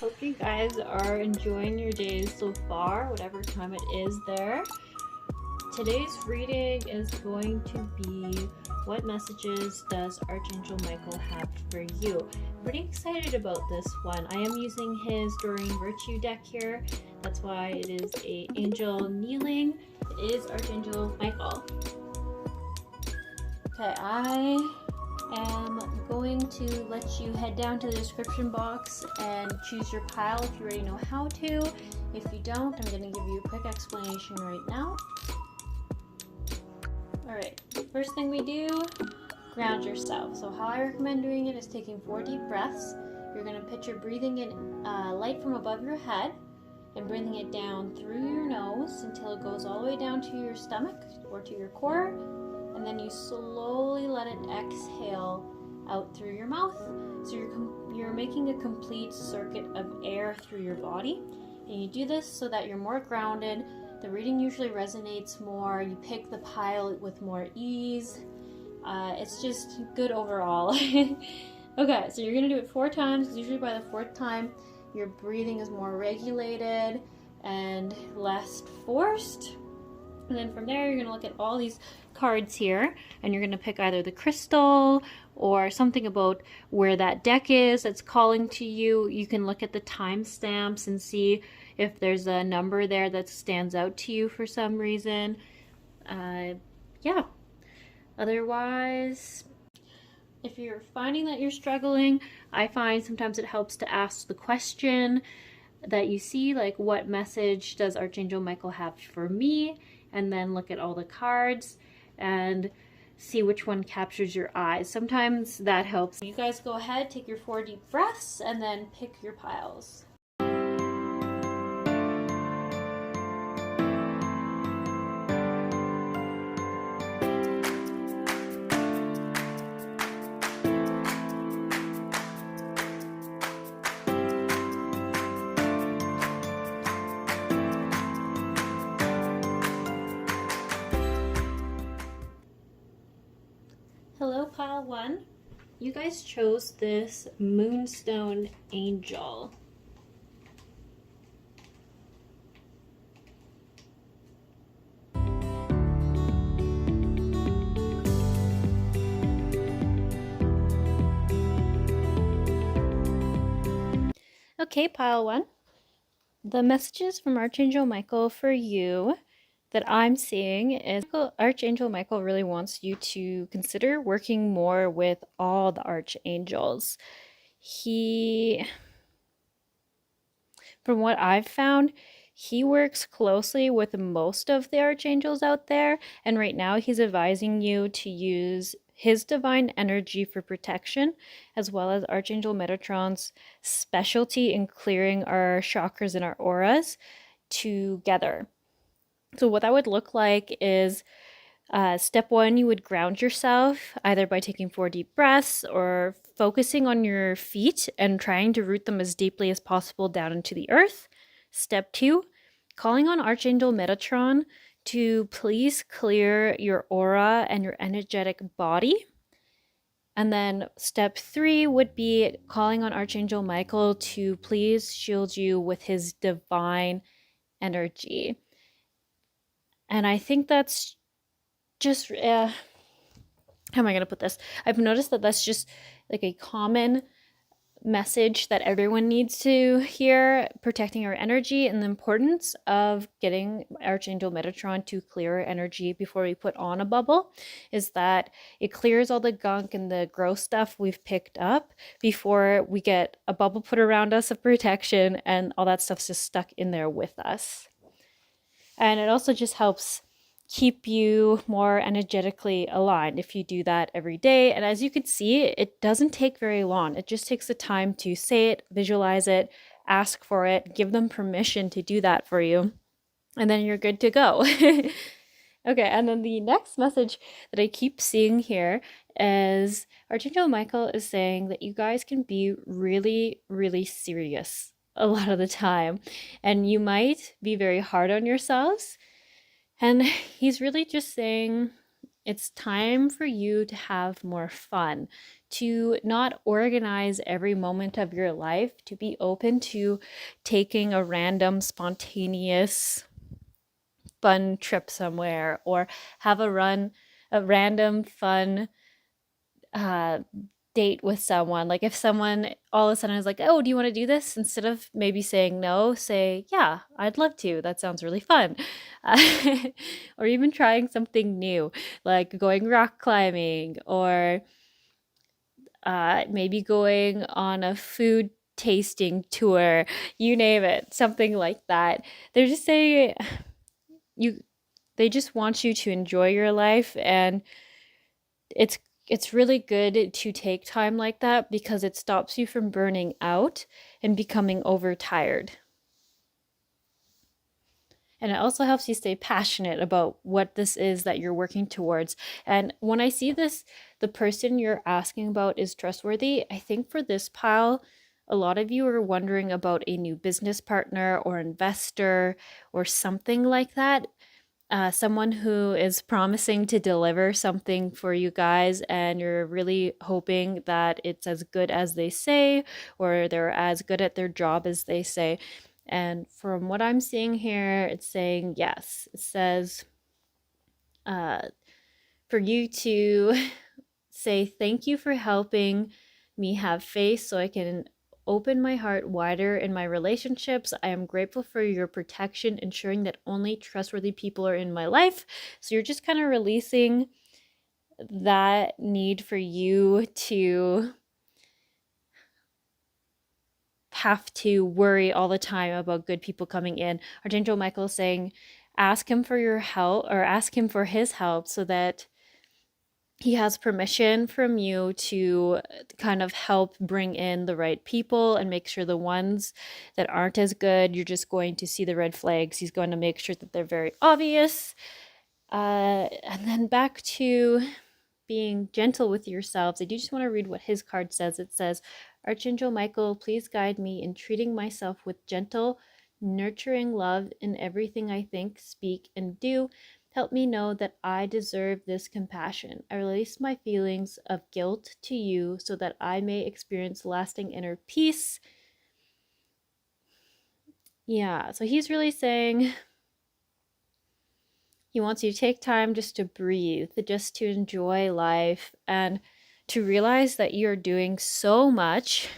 Hope you guys are enjoying your days so far, whatever time it is there. Today's reading is going to be what messages does Archangel Michael have for you? I'm pretty excited about this one. I am using his Doreen Virtue deck here. That's why it is an angel kneeling. It is Archangel Michael. Okay, I am going to let you head down to the description box and choose your pile if you already know how to. If you don't, I'm going to give you a quick explanation right now. Alright, first thing we do, ground yourself. So how I recommend doing it is taking 4 deep breaths. You're going to picture breathing in light from above your head and breathing it down through your nose until it goes all the way down to your stomach or to your core. And then you slowly let it exhale out through your mouth. So you're making a complete circuit of air through your body. And you do this so that you're more grounded. The reading usually resonates more. You pick the pile with more ease. It's just good overall. Okay, so you're going to do it 4 times. Because usually by the 4th time, your breathing is more regulated and less forced. And then from there, you're going to look at all these cards here, and you're going to pick either the crystal or something about where that deck is that's calling to you. You can look at the timestamps and see if there's a number there that stands out to you for some reason. Yeah. Otherwise, if you're finding that you're struggling, I find sometimes it helps to ask the question that you see, like, what message does Archangel Michael have for me? And then look at all the cards and see which one captures your eyes. Sometimes that helps. You guys go ahead, take your 4 deep breaths, and then pick your piles. Hello, pile 1. You guys chose this Moonstone Angel. Okay, pile 1. The messages from Archangel Michael for you that I'm seeing is Archangel Michael really wants you to consider working more with all the archangels. From what I've found, he works closely with most of the archangels out there, and right now he's advising you to use his divine energy for protection, as well as Archangel Metatron's specialty in clearing our chakras and our auras together. So what that would look like is step 1, you would ground yourself either by taking 4 deep breaths or focusing on your feet and trying to root them as deeply as possible down into the earth. Step 2, calling on Archangel Metatron to please clear your aura and your energetic body. And then step 3 would be calling on Archangel Michael to please shield you with his divine energy. And I think that's just, how am I going to put this? I've noticed that that's just like a common message that everyone needs to hear, protecting our energy and the importance of getting Archangel Metatron to clear our energy before we put on a bubble, is that it clears all the gunk and the gross stuff we've picked up before we get a bubble put around us of protection, and all that stuff's just stuck in there with us. And it also just helps keep you more energetically aligned if you do that every day. And as you can see, it doesn't take very long. It just takes the time to say it, visualize it, ask for it, give them permission to do that for you, and then you're good to go. Okay, and then the next message that I keep seeing here is Archangel Michael is saying that you guys can be really, really serious a lot of the time, and you might be very hard on yourselves. And he's really just saying It's time for you to have more fun, to not organize every moment of your life, to be open to taking a random, spontaneous, fun trip somewhere, or have a random, fun uh, date with someone. Like if someone all of a sudden is like, "Oh, do you want to do this?" Instead of maybe saying no, say, "Yeah, I'd love to. That sounds really fun." Uh, or even trying something new, like going rock climbing, or maybe going on a food tasting tour. You name it, something like that. They're just saying you. They just want you to enjoy your life, and it's it's really good to take time like that because it stops you from burning out and becoming overtired. And it also helps you stay passionate about what this is that you're working towards. And when I see this, the person you're asking about is trustworthy, I think for this pile, a lot of you are wondering about a new business partner or investor or something like that. Someone who is promising to deliver something for you guys, and you're really hoping that it's as good as they say, or they're as good at their job as they say. And from what I'm seeing here, it's saying yes. It says uh, for you to say thank you for helping me have faith so I can open my heart wider in my relationships. I am grateful for your protection, ensuring that only trustworthy people are in my life. So you're just kind of releasing that need for you to have to worry all the time about good people coming in. Archangel Michael is saying, ask him for your help, or ask him for his help, so that he has permission from you to kind of help bring in the right people and make sure the ones that aren't as good, you're just going to see the red flags. He's going to make sure that they're very obvious. And then back to being gentle with yourselves. I do just want to read what his card says. It says, Archangel Michael, please guide me in treating myself with gentle, nurturing love in everything I think, speak, and do. Help me know that I deserve this compassion. I release my feelings of guilt to you so that I may experience lasting inner peace. Yeah, so he's really saying he wants you to take time just to breathe, just to enjoy life, and to realize that you're doing so much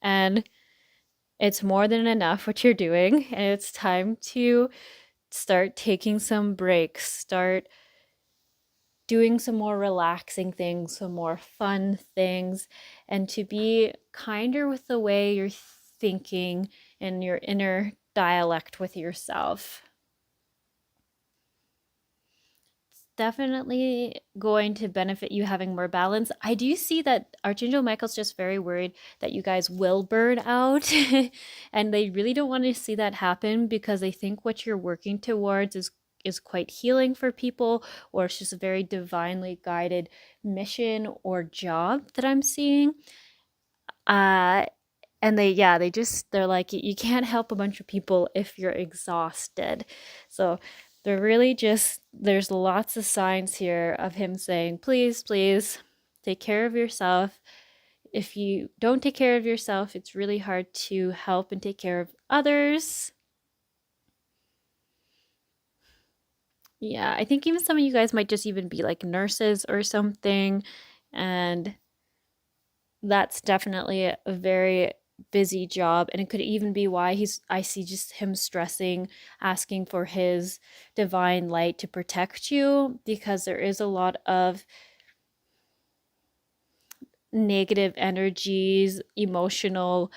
and it's more than enough what you're doing. And it's time to start taking some breaks, start doing some more relaxing things, some more fun things, and to be kinder with the way you're thinking and your inner dialect with yourself. Definitely going to benefit you having more balance. I do see that Archangel Michael's just very worried that you guys will burn out and they really don't want to see that happen because they think what you're working towards is quite healing for people, or it's just a very divinely guided mission or job that I'm seeing. Uh and they're like, you can't help a bunch of people if you're exhausted. So they're really just, there's lots of signs here of him saying, please, please take care of yourself. If you don't take care of yourself, it's really hard to help and take care of others. Yeah, I think even some of you guys might just even be like nurses or something. And that's definitely a very busy job, and it could even be why I see just him stressing, asking for his divine light to protect you, because there is a lot of negative energies, emotional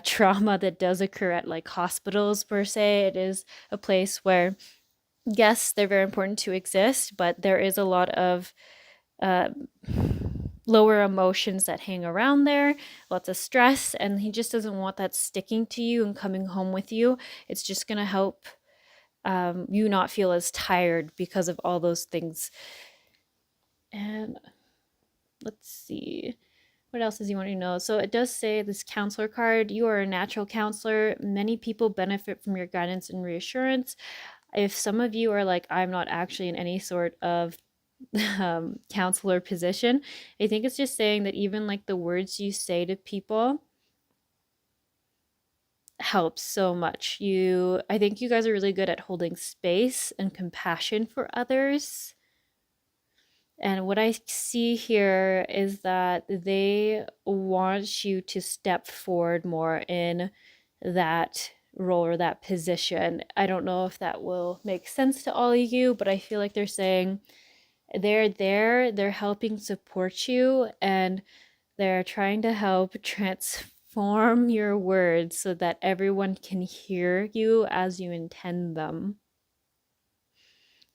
trauma that does occur at like hospitals per se. It is a place where, yes, they're very important to exist, but there is a lot of uh, lower emotions that hang around there, lots of stress, and he just doesn't want that sticking to you and coming home with you. It's just going to help you not feel as tired because of all those things. And let's see. What else does he want to know? So it does say this counselor card, you are a natural counselor. Many people benefit from your guidance and reassurance. If some of you are like, I'm not actually in any sort of counselor position. I think it's just saying that even like the words you say to people helps so much. I think you guys are really good at holding space and compassion for others. And what I see here is that they want you to step forward more in that role or that position. I don't know if that will make sense to all of you, but I feel like they're saying they're there, they're helping support you, and they're trying to help transform your words so that everyone can hear you as you intend them.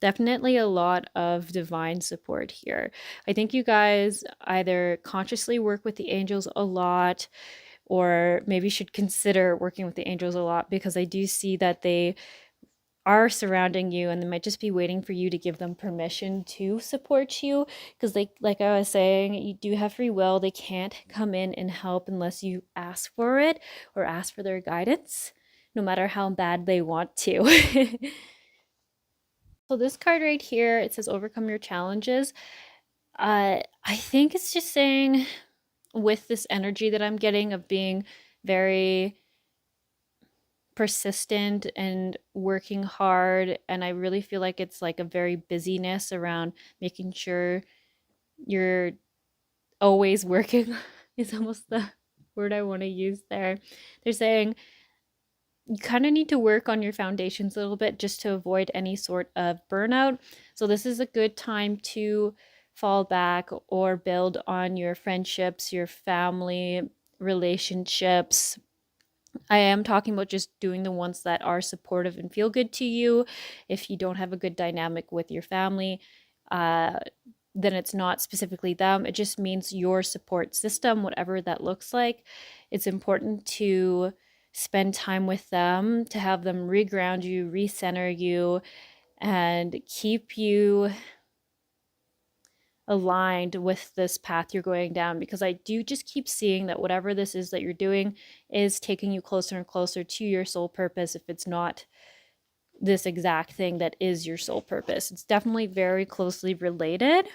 Definitely a lot of divine support here. I think you guys either consciously work with the angels a lot or maybe should consider working with the angels a lot, because I do see that they are surrounding you and they might just be waiting for you to give them permission to support you, because like I was saying, you do have free will. They can't come in and help unless you ask for it or ask for their guidance, no matter how bad they want to. So this card right here, it says overcome your challenges. I think it's just saying, with this energy that I'm getting of being very persistent and working hard, and I really feel like it's like a very busyness around making sure you're always working is almost the word I want to use there. They're saying you kind of need to work on your foundations a little bit just to avoid any sort of burnout. So this is a good time to fall back or build on your friendships, your family relationships. I am talking about just doing the ones that are supportive and feel good to you. If you don't have a good dynamic with your family, uh, then it's not specifically them. It just means your support system, whatever that looks like. It's important to spend time with them, to have them reground you, recenter you, and keep you aligned with this path you're going down, because I do just keep seeing that whatever this is that you're doing is taking you closer and closer to your soul purpose. If it's not this exact thing that is your soul purpose, it's definitely very closely related.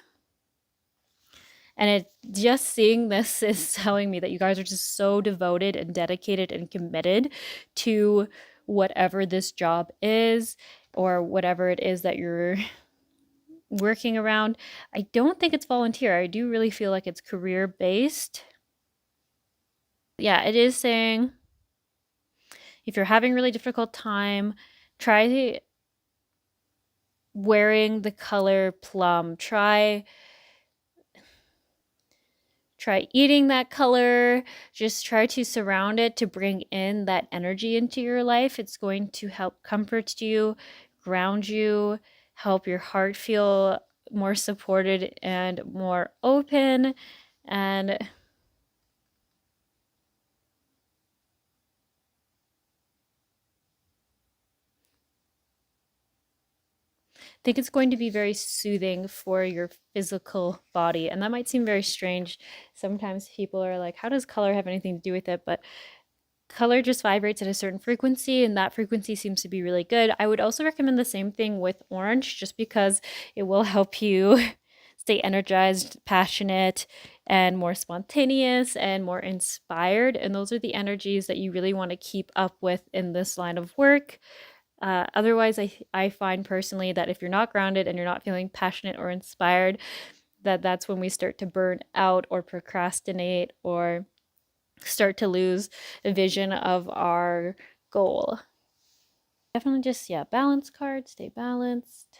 And it just seeing this is telling me that you guys are just so devoted and dedicated and committed to whatever this job is or whatever it is that you're working around. I don't think it's volunteer. I do really feel like it's career based. Yeah, it is saying if you're having really difficult time, try wearing the color plum. Try eating that color. Just try to surround it to bring in that energy into your life. It's going to help comfort you, ground you, help your heart feel more supported and more open. And I think it's going to be very soothing for your physical body. And that might seem very strange. Sometimes people are like, how does color have anything to do with it? But color just vibrates at a certain frequency, and that frequency seems to be really good. I would also recommend the same thing with orange, just because it will help you stay energized, passionate, and more spontaneous and more inspired. And those are the energies that you really want to keep up with in this line of work. Otherwise, I find personally that if you're not grounded and you're not feeling passionate or inspired, that's when we start to burn out or procrastinate or start to lose a vision of our goal. Definitely just, yeah, balance card, stay balanced.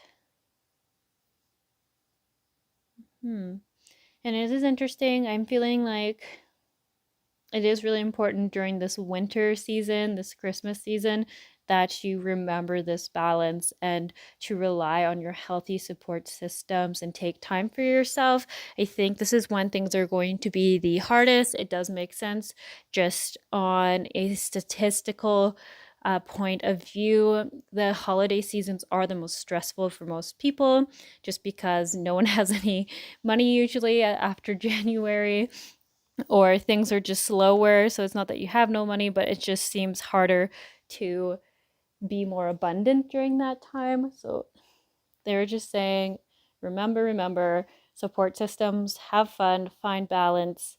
And it is interesting. I'm feeling like it is really important during this winter season, this Christmas season, that you remember this balance and to rely on your healthy support systems and take time for yourself. I think this is when things are going to be the hardest. It does make sense just on a statistical point of view. The holiday seasons are the most stressful for most people just because no one has any money usually after January, or things are just slower. So it's not that you have no money, but it just seems harder to be more abundant during that time. So they're just saying remember, support systems, have fun, find balance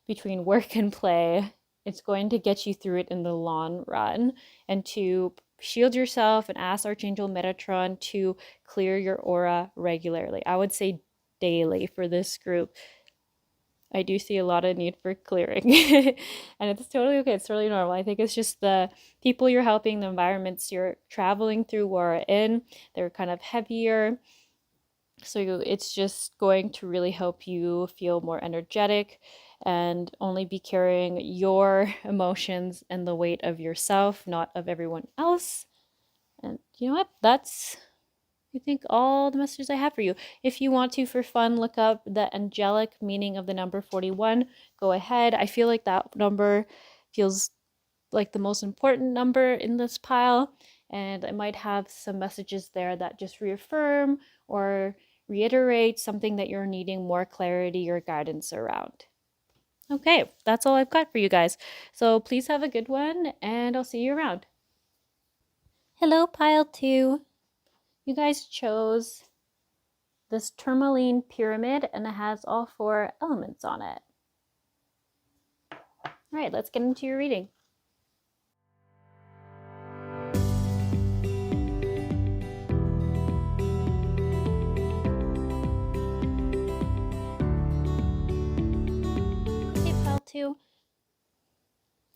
between work and play. It's going to get you through it in the long run. And to shield yourself and ask Archangel Metatron to clear your aura regularly. I would say daily for this group. I do see a lot of need for clearing. And it's totally okay. It's totally normal. I think it's just the people you're helping, the environments you're traveling through or in, they're kind of heavier. So it's just going to really help you feel more energetic and only be carrying your emotions and the weight of yourself, not of everyone else. And you know what? That's, I think, all the messages I have for you. If you want to, for fun, look up the angelic meaning of the number 41. Go ahead. I feel like that number feels like the most important number in this pile, and I might have some messages there that just reaffirm or reiterate something that you're needing more clarity or guidance around. Okay, that's all I've got for you guys. So please have a good one, and I'll see you around. Hello, pile 2. You guys chose this tourmaline pyramid, and it has all 4 elements on it. All right, let's get into your reading. Okay, pile 2.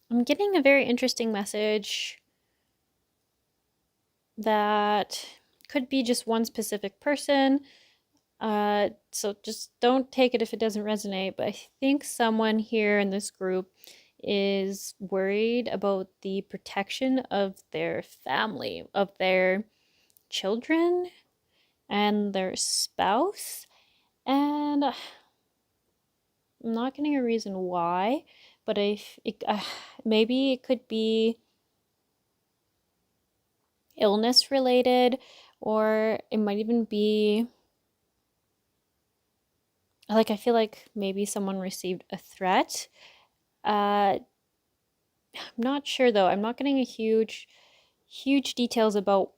I'm getting a very interesting message that could be just one specific person. So just don't take it if it doesn't resonate. But I think someone here in this group is worried about the protection of their family, of their children, and their spouse. And I'm not getting a reason why, but maybe it could be illness related, or it might even be like, I feel like maybe someone received a threat. I'm not sure though. I'm not getting a huge details about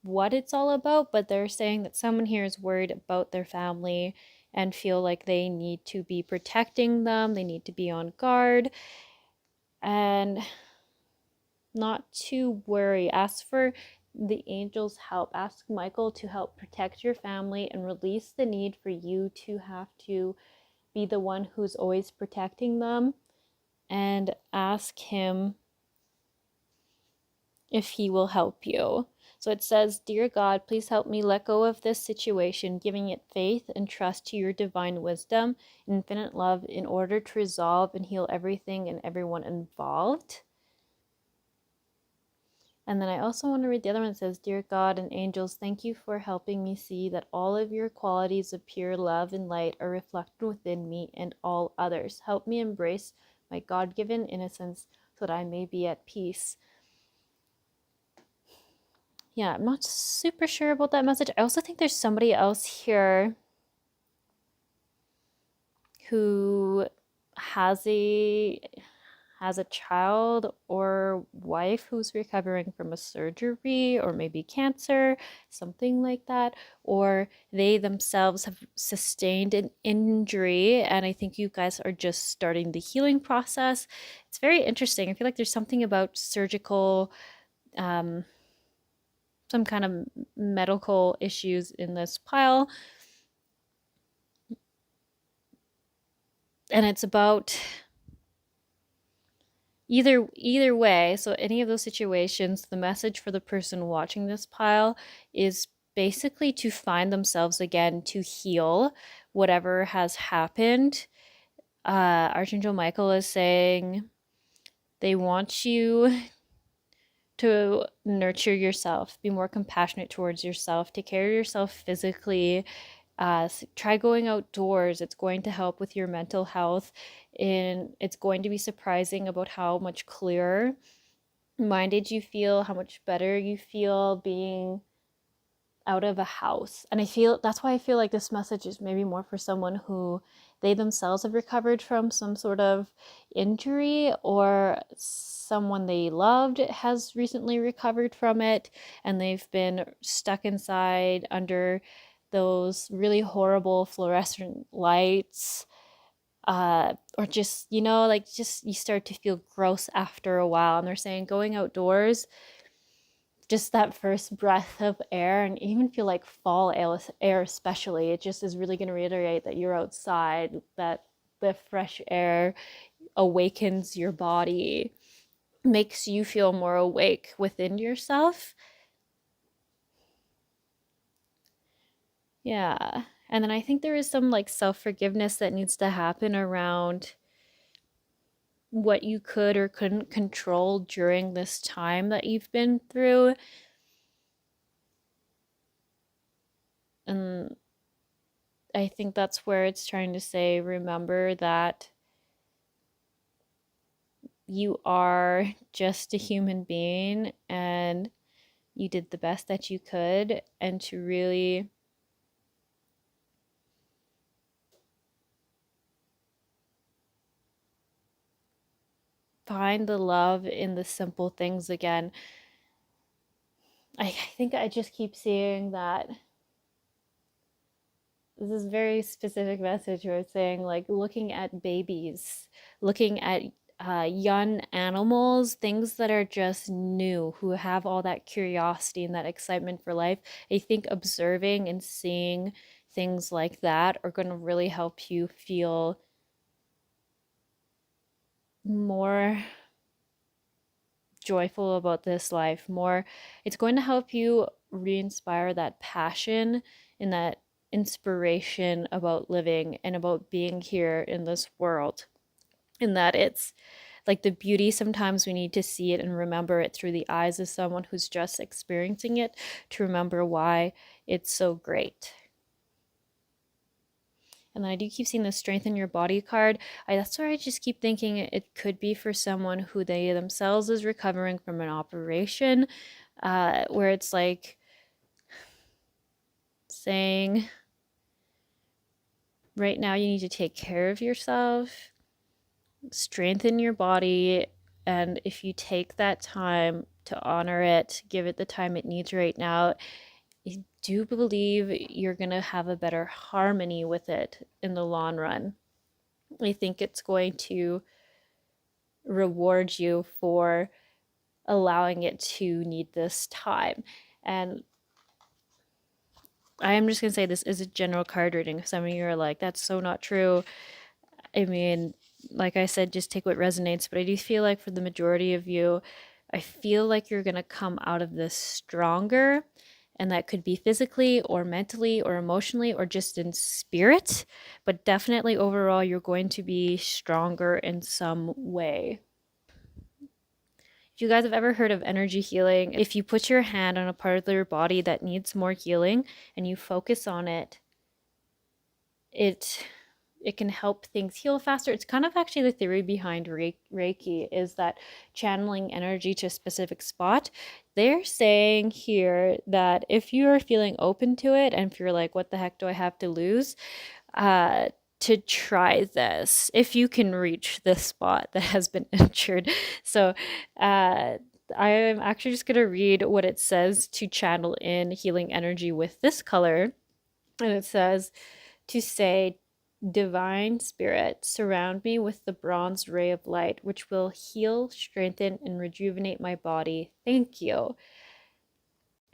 what it's all about, but they're saying that someone here is worried about their family and feel like they need to be protecting them, they need to be on guard, and not to worry. Ask for the angels' help. Ask Michael to help protect your family and release the need for you to have to be the one who's always protecting them, and ask him if he will help you. So it says, Dear God, please help me let go of this situation, giving it faith and trust to your divine wisdom, infinite love, in order to resolve and heal everything and everyone involved. And then I also want to read the other one that says, Dear God and angels, thank you for helping me see that all of your qualities of pure love and light are reflected within me and all others. Help me embrace my God-given innocence so that I may be at peace. Yeah, I'm not super sure about that message. I also think there's somebody else here who has a child or wife who's recovering from a surgery or maybe cancer, something like that, or they themselves have sustained an injury, and I think you guys are just starting the healing process. It's very interesting. I feel like there's something about surgical, some kind of medical issues in this pile. And it's about either way, so any of those situations, the message for the person watching this pile is basically to find themselves again, to heal whatever has happened. Archangel Michael is saying they want you to nurture yourself, be more compassionate towards yourself, take care of yourself physically. Try going outdoors. It's going to help with your mental health, and it's going to be surprising about how much clearer minded you feel, how much better you feel being out of a house. And I feel that's why I feel like this message is maybe more for someone who they themselves have recovered from some sort of injury, or someone they loved has recently recovered from it and they've been stuck inside under those really horrible fluorescent lights, or just, like just you start to feel gross after a while. And they're saying going outdoors, just that first breath of air, and even feel like fall air especially, it just is really going to reiterate that you're outside, that the fresh air awakens your body, makes you feel more awake within yourself. Yeah. And then I think there is some like self-forgiveness that needs to happen around what you could or couldn't control during this time that you've been through. And I think that's where it's trying to say, remember that you are just a human being and you did the best that you could, and to really find the love in the simple things again. I think I just keep seeing that this is a very specific message where it's saying, like, looking at babies, looking at young animals, things that are just new, who have all that curiosity and that excitement for life. I think observing and seeing things like that are going to really help you feel more joyful about this life, more. It's going to help you re-inspire that passion and that inspiration about living and about being here in this world. And that it's like the beauty, sometimes we need to see it and remember it through the eyes of someone who's just experiencing it, to remember why it's so great. And then I do keep seeing the strengthen your body card. That's where I just keep thinking it could be for someone who they themselves is recovering from an operation, where it's like saying, right now you need to take care of yourself, strengthen your body, and if you take that time to honor it, give it the time it needs right now, I do believe you're going to have a better harmony with it in the long run. I think it's going to reward you for allowing it to need this time. And I am just going to say this is a general card reading. Some of you are like, that's so not true. I mean, like I said, just take what resonates. But I do feel like for the majority of you, I feel like you're going to come out of this stronger. And that could be physically or mentally or emotionally or just in spirit. But definitely overall, you're going to be stronger in some way. If you guys have ever heard of energy healing, if you put your hand on a part of your body that needs more healing and you focus on it, it can help things heal faster. It's kind of actually the theory behind Reiki, is that channeling energy to a specific spot. They're saying here that if you are feeling open to it, and if you're like, what the heck do I have to lose? To try this if you can reach this spot that has been injured. So I am actually just going to read what it says to channel in healing energy with this color. And it says to say, Divine Spirit, surround me with the bronze ray of light, which will heal, strengthen, and rejuvenate my body. Thank you.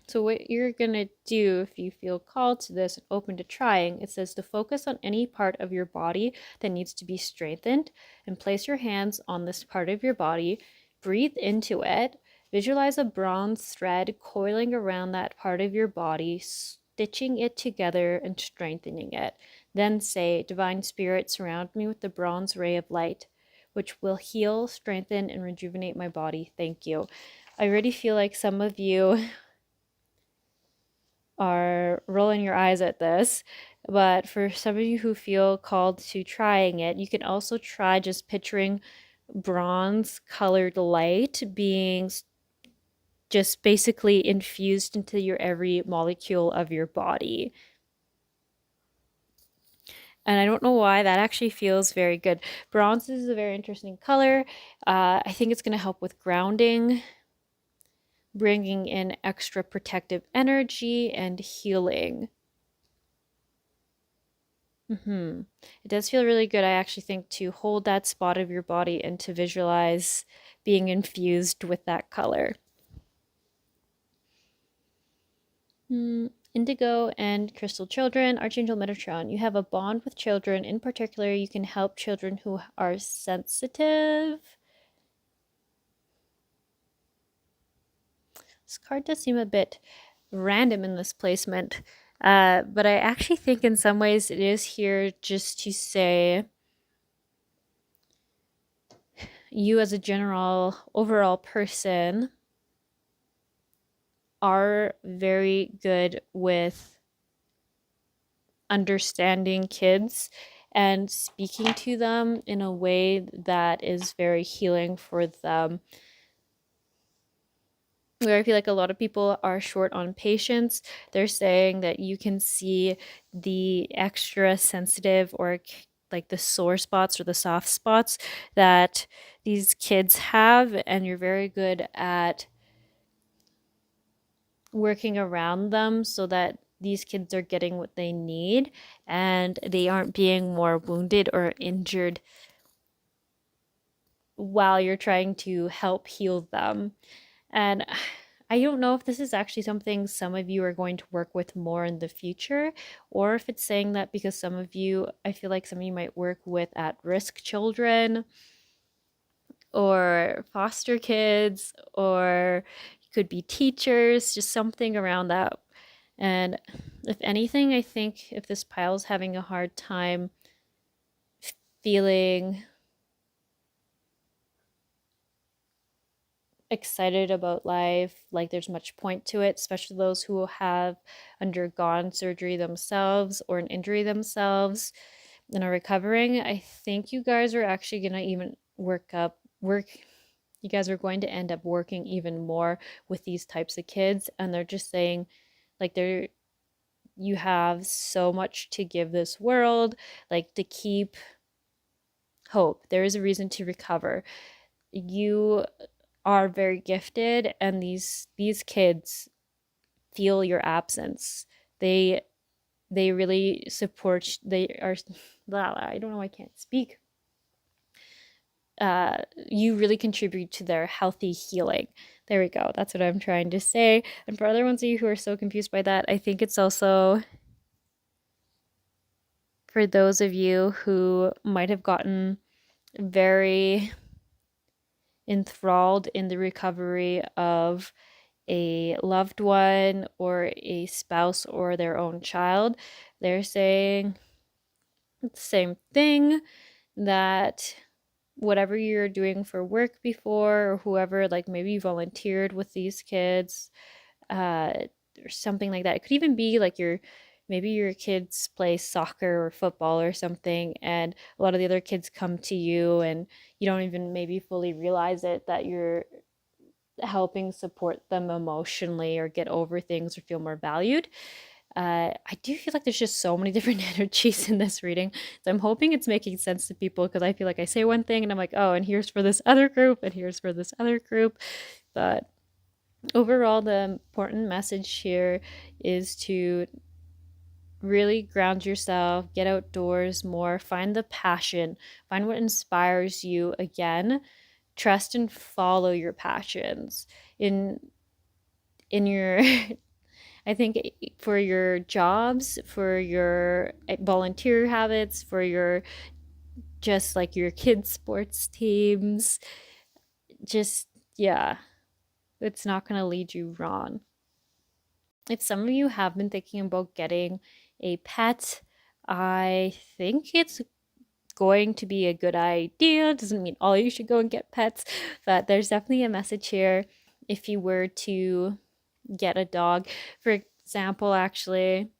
So what you're going to do if you feel called to this and open to trying, it says to focus on any part of your body that needs to be strengthened and place your hands on this part of your body. Breathe into it. Visualize a bronze thread coiling around that part of your body, stitching it together and strengthening it. Then say, Divine Spirit, surround me with the bronze ray of light, which will heal, strengthen, and rejuvenate my body. Thank you. I already feel like some of you are rolling your eyes at this, but for some of you who feel called to trying it, you can also try just picturing bronze colored light being just basically infused into your every molecule of your body. And I don't know why, that actually feels very good. Bronze is a very interesting color. I think it's going to help with grounding, bringing in extra protective energy and healing. Mm-hmm. It does feel really good, I actually think, to hold that spot of your body and to visualize being infused with that color. Indigo and Crystal Children, Archangel Metatron. You have a bond with children. In particular, you can help children who are sensitive. This card does seem a bit random in this placement, but I actually think in some ways it is here just to say you as a general overall person are very good with understanding kids and speaking to them in a way that is very healing for them. Where I feel like a lot of people are short on patience, they're saying that you can see the extra sensitive or like the sore spots or the soft spots that these kids have, and you're very good at working around them so that these kids are getting what they need and they aren't being more wounded or injured while you're trying to help heal them. And I don't know if this is actually something some of you are going to work with more in the future, or if it's saying that because some of you, I feel like some of you might work with at risk children or foster kids, or you could be teachers, just something around that. And if anything, I think if this pile's having a hard time feeling excited about life, like there's much point to it, especially those who have undergone surgery themselves or an injury themselves and are recovering, I think you guys are actually going to even work. You guys are going to end up working even more with these types of kids. And they're just saying, like, you have so much to give this world, like, to keep hope. There is a reason to recover. You are very gifted, and these kids feel your absence. They they really support. They are. I don't know. I can't speak. You really contribute to their healthy healing. There we go. That's what I'm trying to say. And for other ones of you who are so confused by that, I think it's also for those of you who might have gotten very enthralled in the recovery of a loved one or a spouse or their own child. They're saying the same thing, that whatever you're doing for work before, or whoever, like maybe you volunteered with these kids, uh, or something like that. It could even be like maybe your kids play soccer or football or something, and a lot of the other kids come to you and you don't even maybe fully realize it, that you're helping support them emotionally or get over things or feel more valued. I do feel like there's just so many different energies in this reading. So I'm hoping it's making sense to people, because I feel like I say one thing and I'm like, oh, and here's for this other group, and here's for this other group. But overall, the important message here is to really ground yourself, get outdoors more, find the passion, find what inspires you again. Trust and follow your passions in your I think for your jobs, for your volunteer habits, for your just like your kids sports teams, just yeah, it's not going to lead you wrong. If some of you have been thinking about getting a pet, I think it's going to be a good idea. Doesn't mean all you should go and get pets, but there's definitely a message here if you were to get a dog. For example, actually,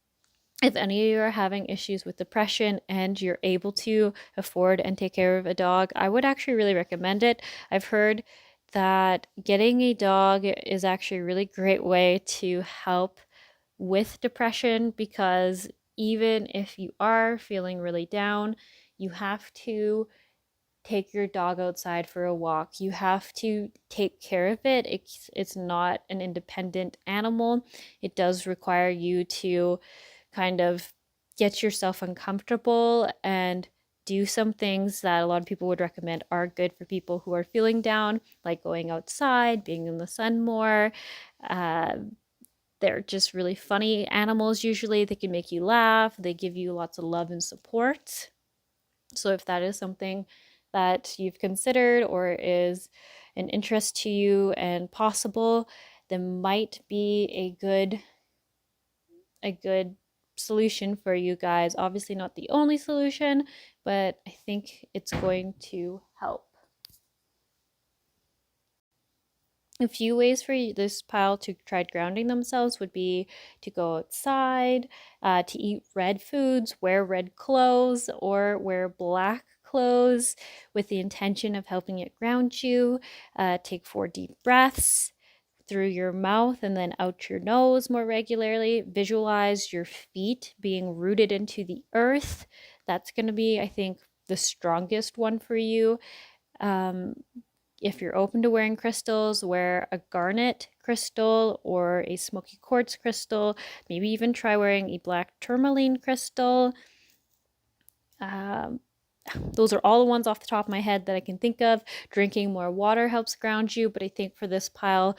if any of you are having issues with depression and you're able to afford and take care of a dog, I would actually really recommend it. I've heard that getting a dog is actually a really great way to help with depression, because even if you are feeling really down, you have to take your dog outside for a walk. You have to take care of it. It's not an independent animal. It does require you to kind of get yourself uncomfortable and do some things that a lot of people would recommend are good for people who are feeling down, like going outside, being in the sun more. Uh, they're just really funny animals usually. They can make you laugh. They give you lots of love and support. So if that is something that you've considered or is an interest to you and possible, then might be a good solution for you guys. Obviously not the only solution, but I think it's going to help. A few ways for this pile to try grounding themselves would be to go outside, to eat red foods, wear red clothes, or wear black clothes with the intention of helping it ground you. Take 4 deep breaths through your mouth and then out your nose more regularly. Visualize your feet being rooted into the earth. That's going to be, I think, the strongest one for you. If you're open to wearing crystals, wear a garnet crystal or a smoky quartz crystal. Maybe even try wearing a black tourmaline crystal. Those are all the ones off the top of my head that I can think of. Drinking more water helps ground you, but I think for this pile,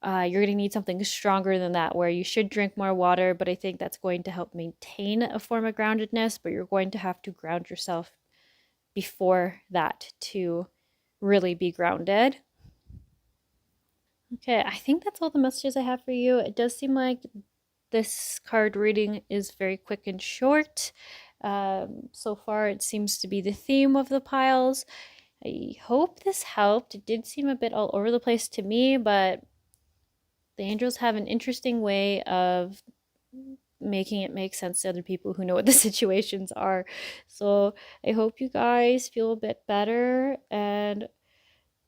you're going to need something stronger than that, where you should drink more water, but I think that's going to help maintain a form of groundedness, but you're going to have to ground yourself before that to really be grounded. Okay, I think that's all the messages I have for you. It does seem like this card reading is very quick and short. So far, it seems to be the theme of the piles. I hope this helped. It did seem a bit all over the place to me, but the angels have an interesting way of making it make sense to other people who know what the situations are. So I hope you guys feel a bit better, and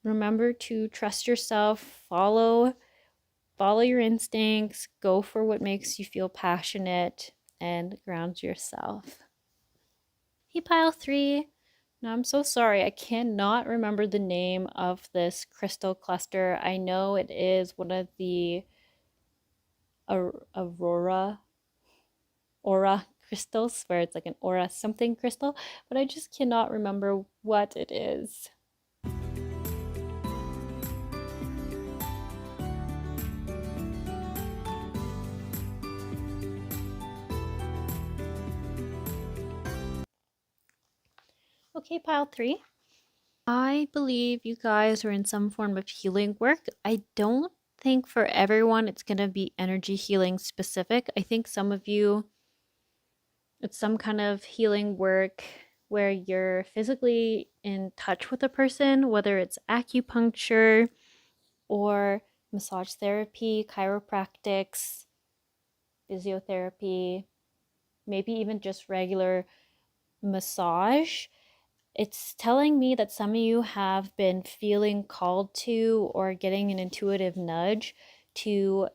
remember to trust yourself, follow your instincts, go for what makes you feel passionate, and ground yourself. Hey, pile 3. Now, I'm so sorry. I cannot remember the name of this crystal cluster. I know it is one of the aura crystals, where it's like an aura something crystal, but I just cannot remember what it is. Okay, pile 3. I believe you guys are in some form of healing work. I don't think for everyone it's going to be energy healing specific. I think some of you, it's some kind of healing work where you're physically in touch with a person, whether it's acupuncture or massage therapy, chiropractics, physiotherapy, maybe even just regular massage. It's telling me that some of you have been feeling called to or getting an intuitive nudge to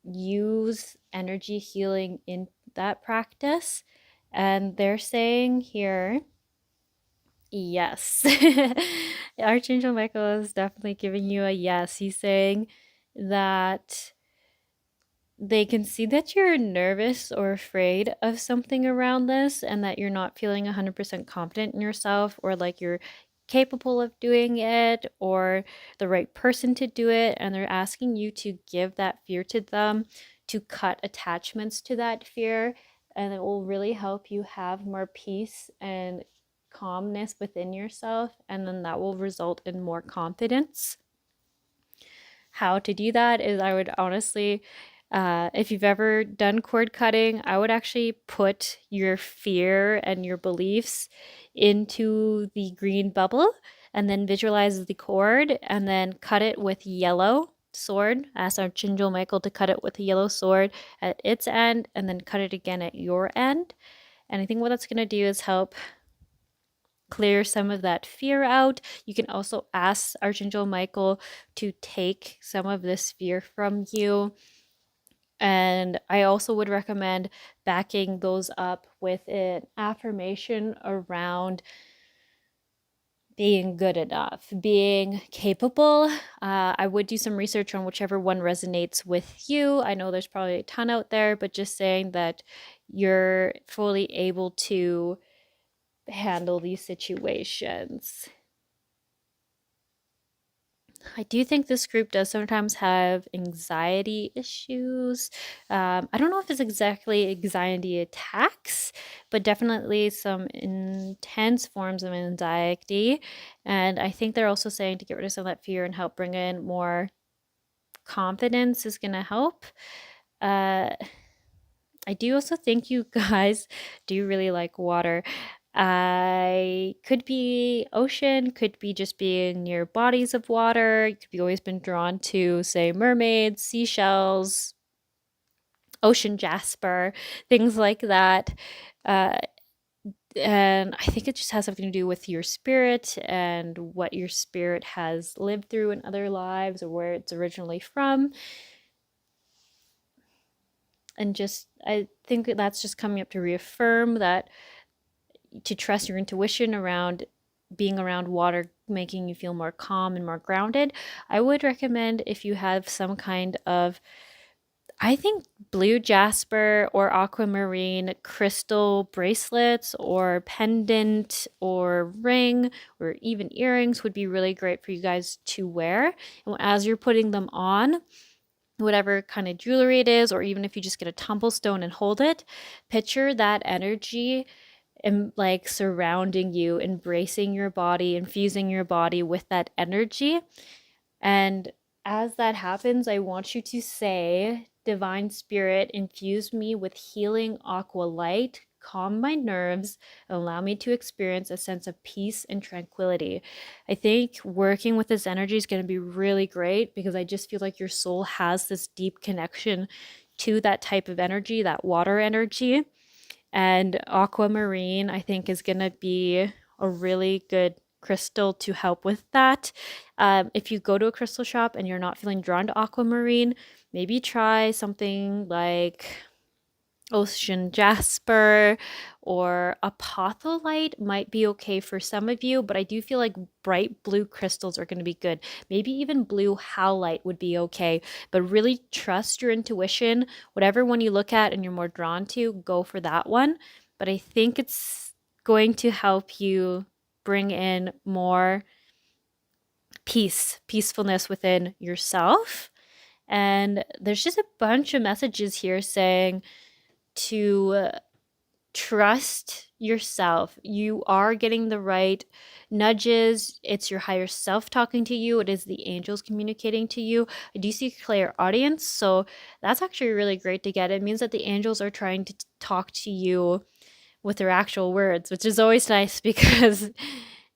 use energy healing in that practice. And they're saying here, yes. Archangel Michael is definitely giving you a yes. He's saying that they can see that you're nervous or afraid of something around this, and that you're not feeling 100% confident in yourself, or like you're capable of doing it or the right person to do it. And they're asking you to give that fear to them, to cut attachments to that fear, and it will really help you have more peace and calmness within yourself, and then that will result in more confidence. How to do that is, I would honestly, if you've ever done cord cutting, I would actually put your fear and your beliefs into the green bubble and then visualize the cord and then cut it with yellow sword. Ask Archangel Michael to cut it with a yellow sword at its end and then cut it again at your end. And I think what that's going to do is help clear some of that fear out. You can also ask Archangel Michael to take some of this fear from you. And I also would recommend backing those up with an affirmation around being good enough, being capable. I would do some research on whichever one resonates with you. I know there's probably a ton out there, but just saying that you're fully able to handle these situations. I do think this group does sometimes have anxiety issues. I don't know if it's exactly anxiety attacks, but definitely some intense forms of anxiety. And I think they're also saying to get rid of some of that fear and help bring in more confidence is going to help. Uh, I do also think you guys do really like water. I could be ocean, could be just being near bodies of water. You could be always been drawn to, say, mermaids, seashells, ocean jasper, things like that. Uh, and I think it just has something to do with your spirit and what your spirit has lived through in other lives or where it's originally from. And just, I think that's just coming up to reaffirm that to trust your intuition around being around water, making you feel more calm and more grounded. I would recommend if you have some kind of, I think, blue jasper or aquamarine crystal bracelets or pendant or ring or even earrings would be really great for you guys to wear. And as you're putting them on, whatever kind of jewelry it is, or even if you just get a tumble stone and hold it, picture that energy and like surrounding you, embracing your body, infusing your body with that energy. And as that happens, I want you to say, Divine Spirit, infuse me with healing aqua light, calm my nerves, and allow me to experience a sense of peace and tranquility. I think working with this energy is going to be really great because I just feel like your soul has this deep connection to that type of energy, that water energy. And aquamarine, I think, is going to be a really good crystal to help with that. If you go to a crystal shop and you're not feeling drawn to aquamarine, maybe try something like ocean jasper or apatholite might be okay for some of you, but I do feel like bright blue crystals are going to be good. Maybe even blue howlite would be okay, but really trust your intuition. Whatever one you look at and you're more drawn to, go for that one. But I think it's going to help you bring in more peacefulness within yourself. And there's just a bunch of messages here saying to trust yourself. You are getting the right nudges. It's your higher self talking to you. It is the angels communicating to you. I do see clear audience. So that's actually really great to get. It means that the angels are trying to talk to you with their actual words, which is always nice because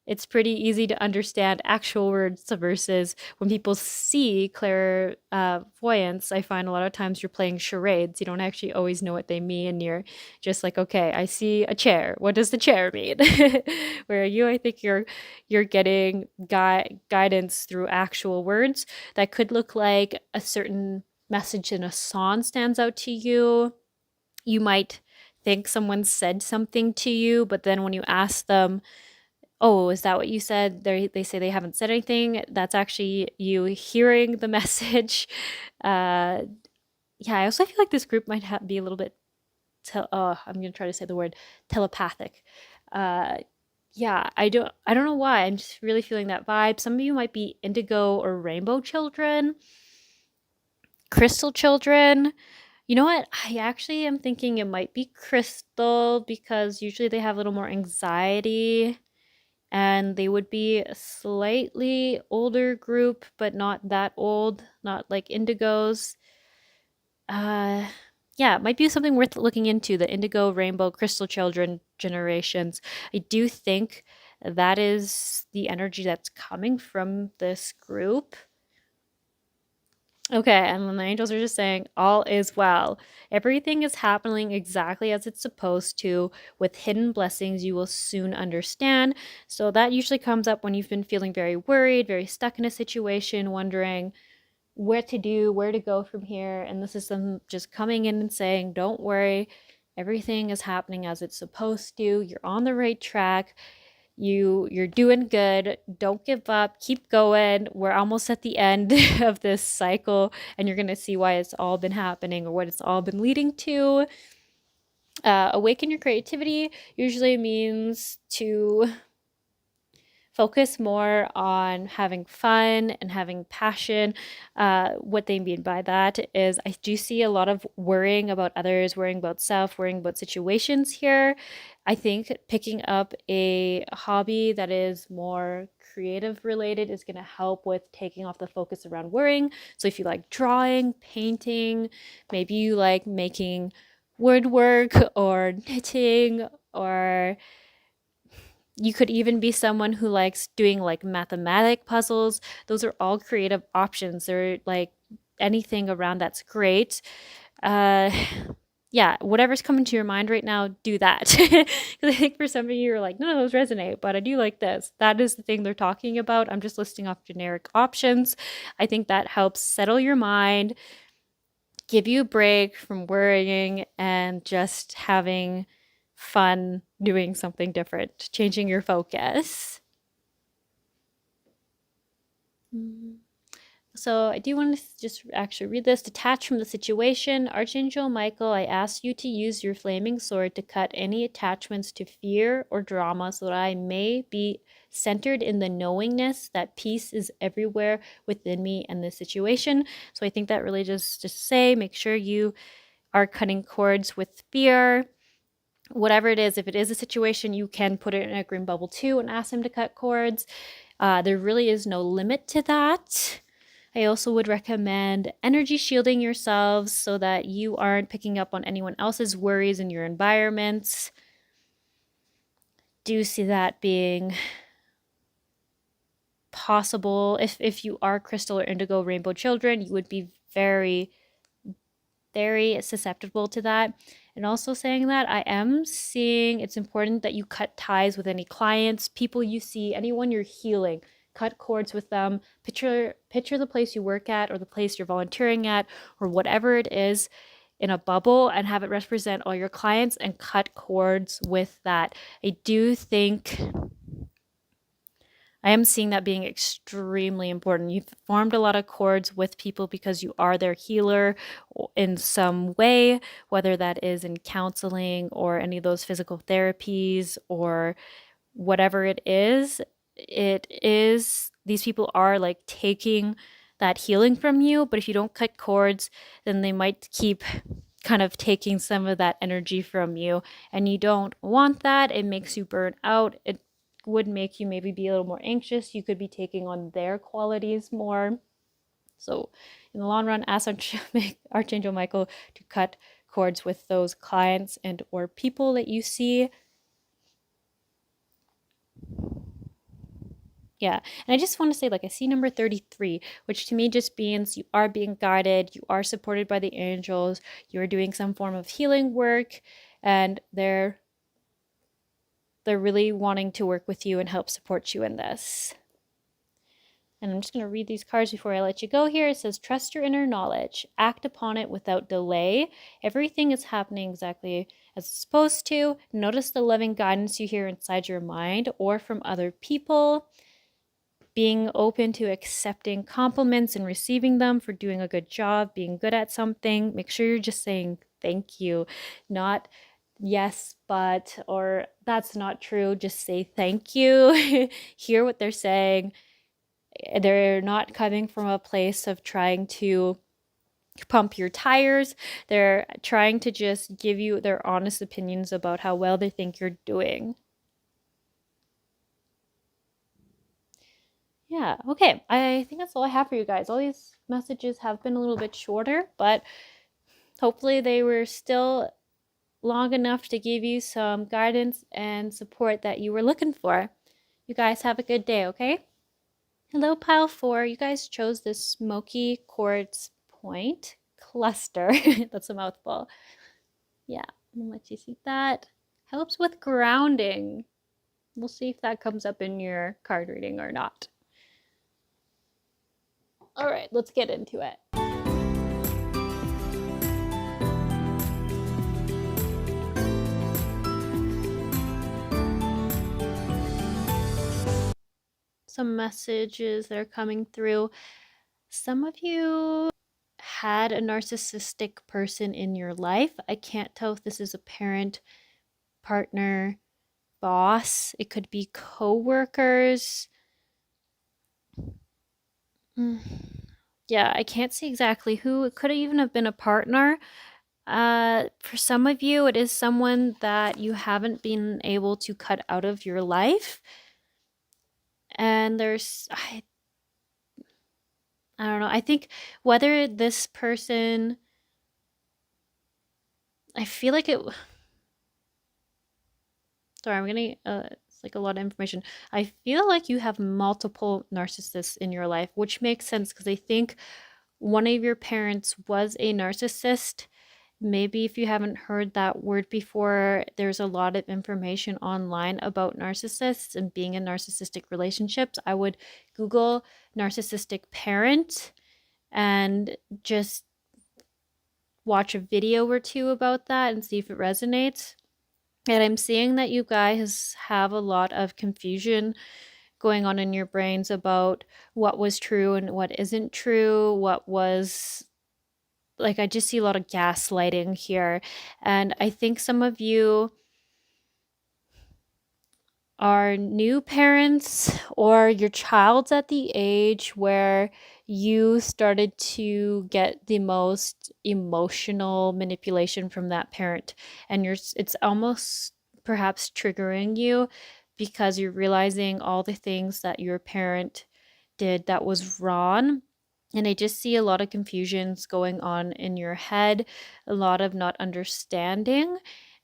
it's pretty easy to understand actual words versus when people see clairvoyance. I find a lot of times you're playing charades. You don't actually always know what they mean. You're just like, okay, I see a chair. What does the chair mean? Where you, I think you're getting guidance through actual words that could look like a certain message in a song stands out to you. You might think someone said something to you, but then when you ask them, oh, is that what you said? They say they haven't said anything. That's actually you hearing the message. Uh, yeah, I also feel like this group might be a little bit, I'm going to try to say the word telepathic. Uh, yeah, I don't know why. I'm just really feeling that vibe. Some of you might be indigo or rainbow children, crystal children. You know what? I actually am thinking it might be crystal because usually they have a little more anxiety and they would be a slightly older group, but not that old, not like indigos. Uh, yeah, it might be something worth looking into, the indigo, rainbow, crystal children generations. I do think that is the energy that's coming from this group. Okay, and then the angels are just saying, all is well. Everything is happening exactly as it's supposed to. With hidden blessings, you will soon understand. So that usually comes up when you've been feeling very worried, very stuck in a situation, wondering what to do, where to go from here. And this is them just coming in and saying, don't worry, everything is happening as it's supposed to. You're on the right track. You're doing good. Don't give up. Keep going. We're almost at the end of this cycle and you're going to see why it's all been happening or what it's all been leading to. Awaken your creativity usually means to focus more on having fun and having passion. What they mean by that is I do see a lot of worrying about others, worrying about self, worrying about situations here. I think picking up a hobby that is more creative related is going to help with taking off the focus around worrying. So if you like drawing, painting, maybe you like making woodwork or knitting, or you could even be someone who likes doing like mathematic puzzles. Those are all creative options. They're like anything around that's great. Uh, yeah, whatever's coming to your mind right now, do that. Because I think for some of you, you're like, none of those resonate, but I do like this. That is the thing they're talking about. I'm just listing off generic options. I think that helps settle your mind, give you a break from worrying, and just having fun doing something different, changing your focus. So I do want to just actually read this. Detach from the situation. Archangel Michael, I ask you to use your flaming sword to cut any attachments to fear or drama so that I may be centered in the knowingness that peace is everywhere within me and this situation. So I think that really just say, make sure you are cutting cords with fear. Whatever it is, if it is a situation, you can put it in a green bubble too and ask him to cut cords. There really is no limit to that. I also would recommend energy shielding yourselves so that you aren't picking up on anyone else's worries in your environments. Do see that being possible. If you are crystal or indigo rainbow children, you would be very, very susceptible to that. And also saying that, I am seeing it's important that you cut ties with any clients, people you see, anyone you're healing. Cut cords with them. Picture the place you work at or the place you're volunteering at or whatever it is in a bubble and have it represent all your clients and cut cords with that. I do think I am seeing that being extremely important. You've formed a lot of cords with people because you are their healer in some way, whether that is in counseling or any of those physical therapies or whatever it is. These people are like taking that healing from you, but if you don't cut cords, then they might keep kind of taking some of that energy from you, and you don't want that. It makes you burn out. It would make you maybe be a little more anxious. You could be taking on their qualities more. So in the long run, ask Archangel Michael to cut cords with those clients and or people that you see. Yeah, and I just want to say, like, I see number 33, which to me just means you are being guided, you are supported by the angels, you're doing some form of healing work, and they're really wanting to work with you and help support you in this. And I'm just going to read these cards before I let you go here. It says, trust your inner knowledge. Act upon it without delay. Everything is happening exactly as it's supposed to. Notice the loving guidance you hear inside your mind or from other people. Being open to accepting compliments and receiving them for doing a good job, being good at something. Make sure you're just saying thank you, not yes, but, or that's not true. Just say thank you. Hear what they're saying. They're not coming from a place of trying to pump your tires. They're trying to just give you their honest opinions about how well they think you're doing. Yeah, okay. I think that's all I have for you guys. All these messages have been a little bit shorter, but hopefully they were still long enough to give you some guidance and support that you were looking for. You guys have a good day, okay? Hello, Pile 4. You guys chose this smoky quartz point cluster. That's a mouthful. Yeah, I'm gonna let you see that. Helps with grounding. We'll see if that comes up in your card reading or not. All right, let's get into it. Some messages that are coming through. Some of you had a narcissistic person in your life. I can't tell if this is a parent, partner, boss. It could be coworkers. Mm. Yeah, I can't see exactly who. It could even have been a partner. For some of you, it is someone that you haven't been able to cut out of your life. And I don't know. I think whether this person, I feel like it, sorry, I'm getting, it's like a lot of information. I feel like you have multiple narcissists in your life, which makes sense because I think one of your parents was a narcissist. Maybe if you haven't heard that word before, there's a lot of information online about narcissists and being in narcissistic relationships. I would Google narcissistic parent and just watch a video or two about that and see if it resonates. And I'm seeing that you guys have a lot of confusion going on in your brains about what was true and what isn't true, what was like, I just see a lot of gaslighting here. And I think some of you are new parents or your child's at the age where you started to get the most emotional manipulation from that parent, and it's almost perhaps triggering you because you're realizing all the things that your parent did that was wrong. And I just see a lot of confusions going on in your head, a lot of not understanding.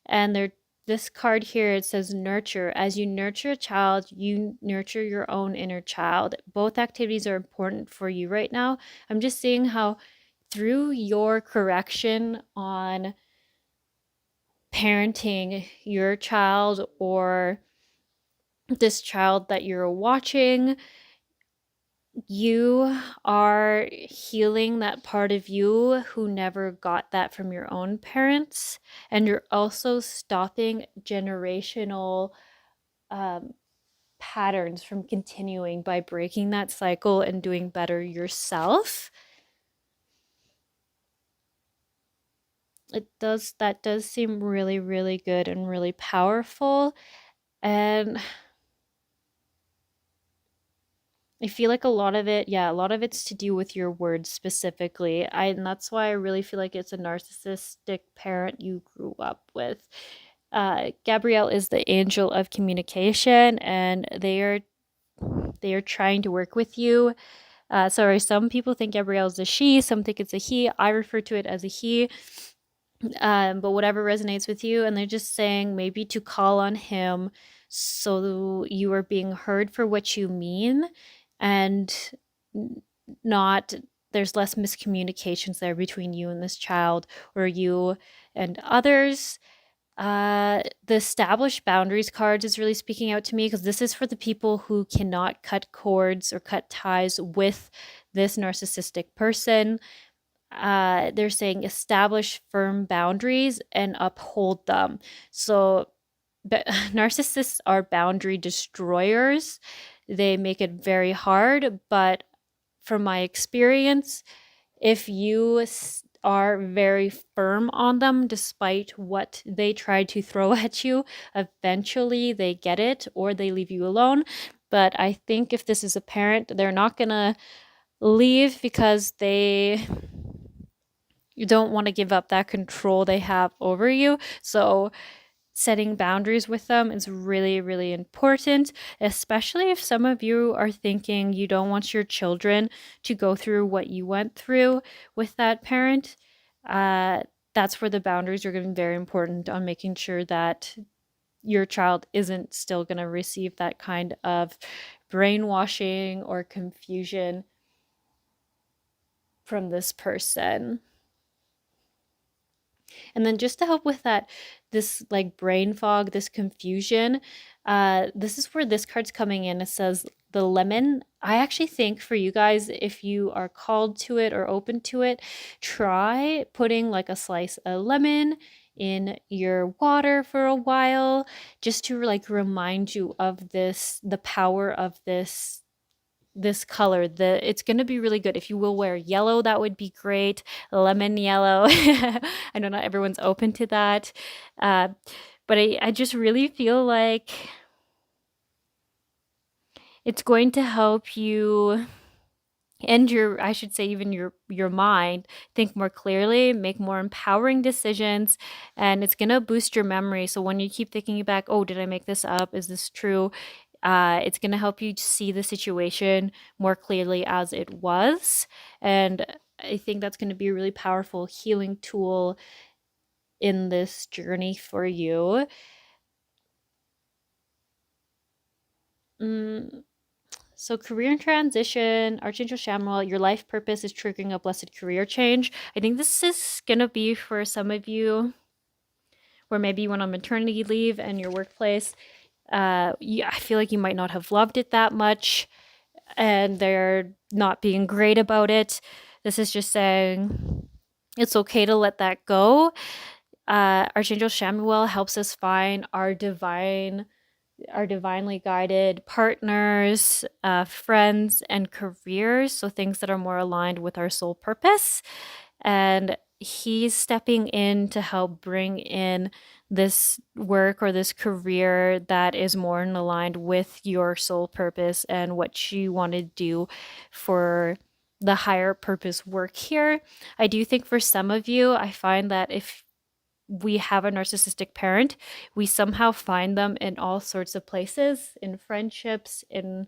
And this card here, it says nurture. As you nurture a child, you nurture your own inner child. Both activities are important for you right now. I'm just seeing how through your correction on parenting your child or this child that you're watching, you are healing that part of you who never got that from your own parents. And you're also stopping generational um, patterns from continuing by breaking that cycle and doing better yourself. That does seem really, really good and really powerful. And I feel like a lot of it, yeah, a lot of it's to do with your words specifically. And that's why I really feel like it's a narcissistic parent you grew up with. Gabrielle is the angel of communication, and they are trying to work with you. Sorry, some people think Gabrielle is a she, some think it's a he. I refer to it as a he. But whatever resonates with you, and they're just saying maybe to call on him so you are being heard for what you mean, and not there's less miscommunications there between you and this child or you and others. The established boundaries cards is really speaking out to me because this is for the people who cannot cut cords or cut ties with this narcissistic person. They're saying establish firm boundaries and uphold them. So, narcissists are boundary destroyers. They make it very hard, but from my experience, if you are very firm on them despite what they try to throw at you, eventually they get it or they leave you alone. But I think if this is a parent, they're not going to leave because you don't want to give up that control they have over you. So setting boundaries with them is really, really important, especially if some of you are thinking you don't want your children to go through what you went through with that parent. That's where the boundaries are going to be very important on making sure that your child isn't still going to receive that kind of brainwashing or confusion from this person. And then just to help with that, this like brain fog, this confusion, this is where this card's coming in. It says the lemon. I actually think for you guys, if you are called to it or open to it, try putting like a slice of lemon in your water for a while, just to like remind you of this, the power of this this color. It's going to be really good. If you will wear yellow, that would be great. Lemon yellow. I know not everyone's open to that. Uh, but I just really feel like it's going to help you and I should say even your mind think more clearly, make more empowering decisions, and it's going to boost your memory. So when you keep thinking back, oh, did I make this up? Is this true? It's going to help you see the situation more clearly as it was. And I think that's going to be a really powerful healing tool in this journey for you. Mm, So, career transition, Archangel Samuel, your life purpose is triggering a blessed career change. I think this is going to be for some of you where maybe you went on maternity leave and your workplace. I feel like you might not have loved it that much and they're not being great about it. This is just saying it's okay to let that go. Archangel Samuel helps us find our divinely guided partners, friends, and careers. So things that are more aligned with our soul purpose. And he's stepping in to help bring in this work or this career that is more in aligned with your soul purpose and what you want to do for the higher purpose work here. I do think for some of you, I find that if we have a narcissistic parent, we somehow find them in all sorts of places, in friendships, in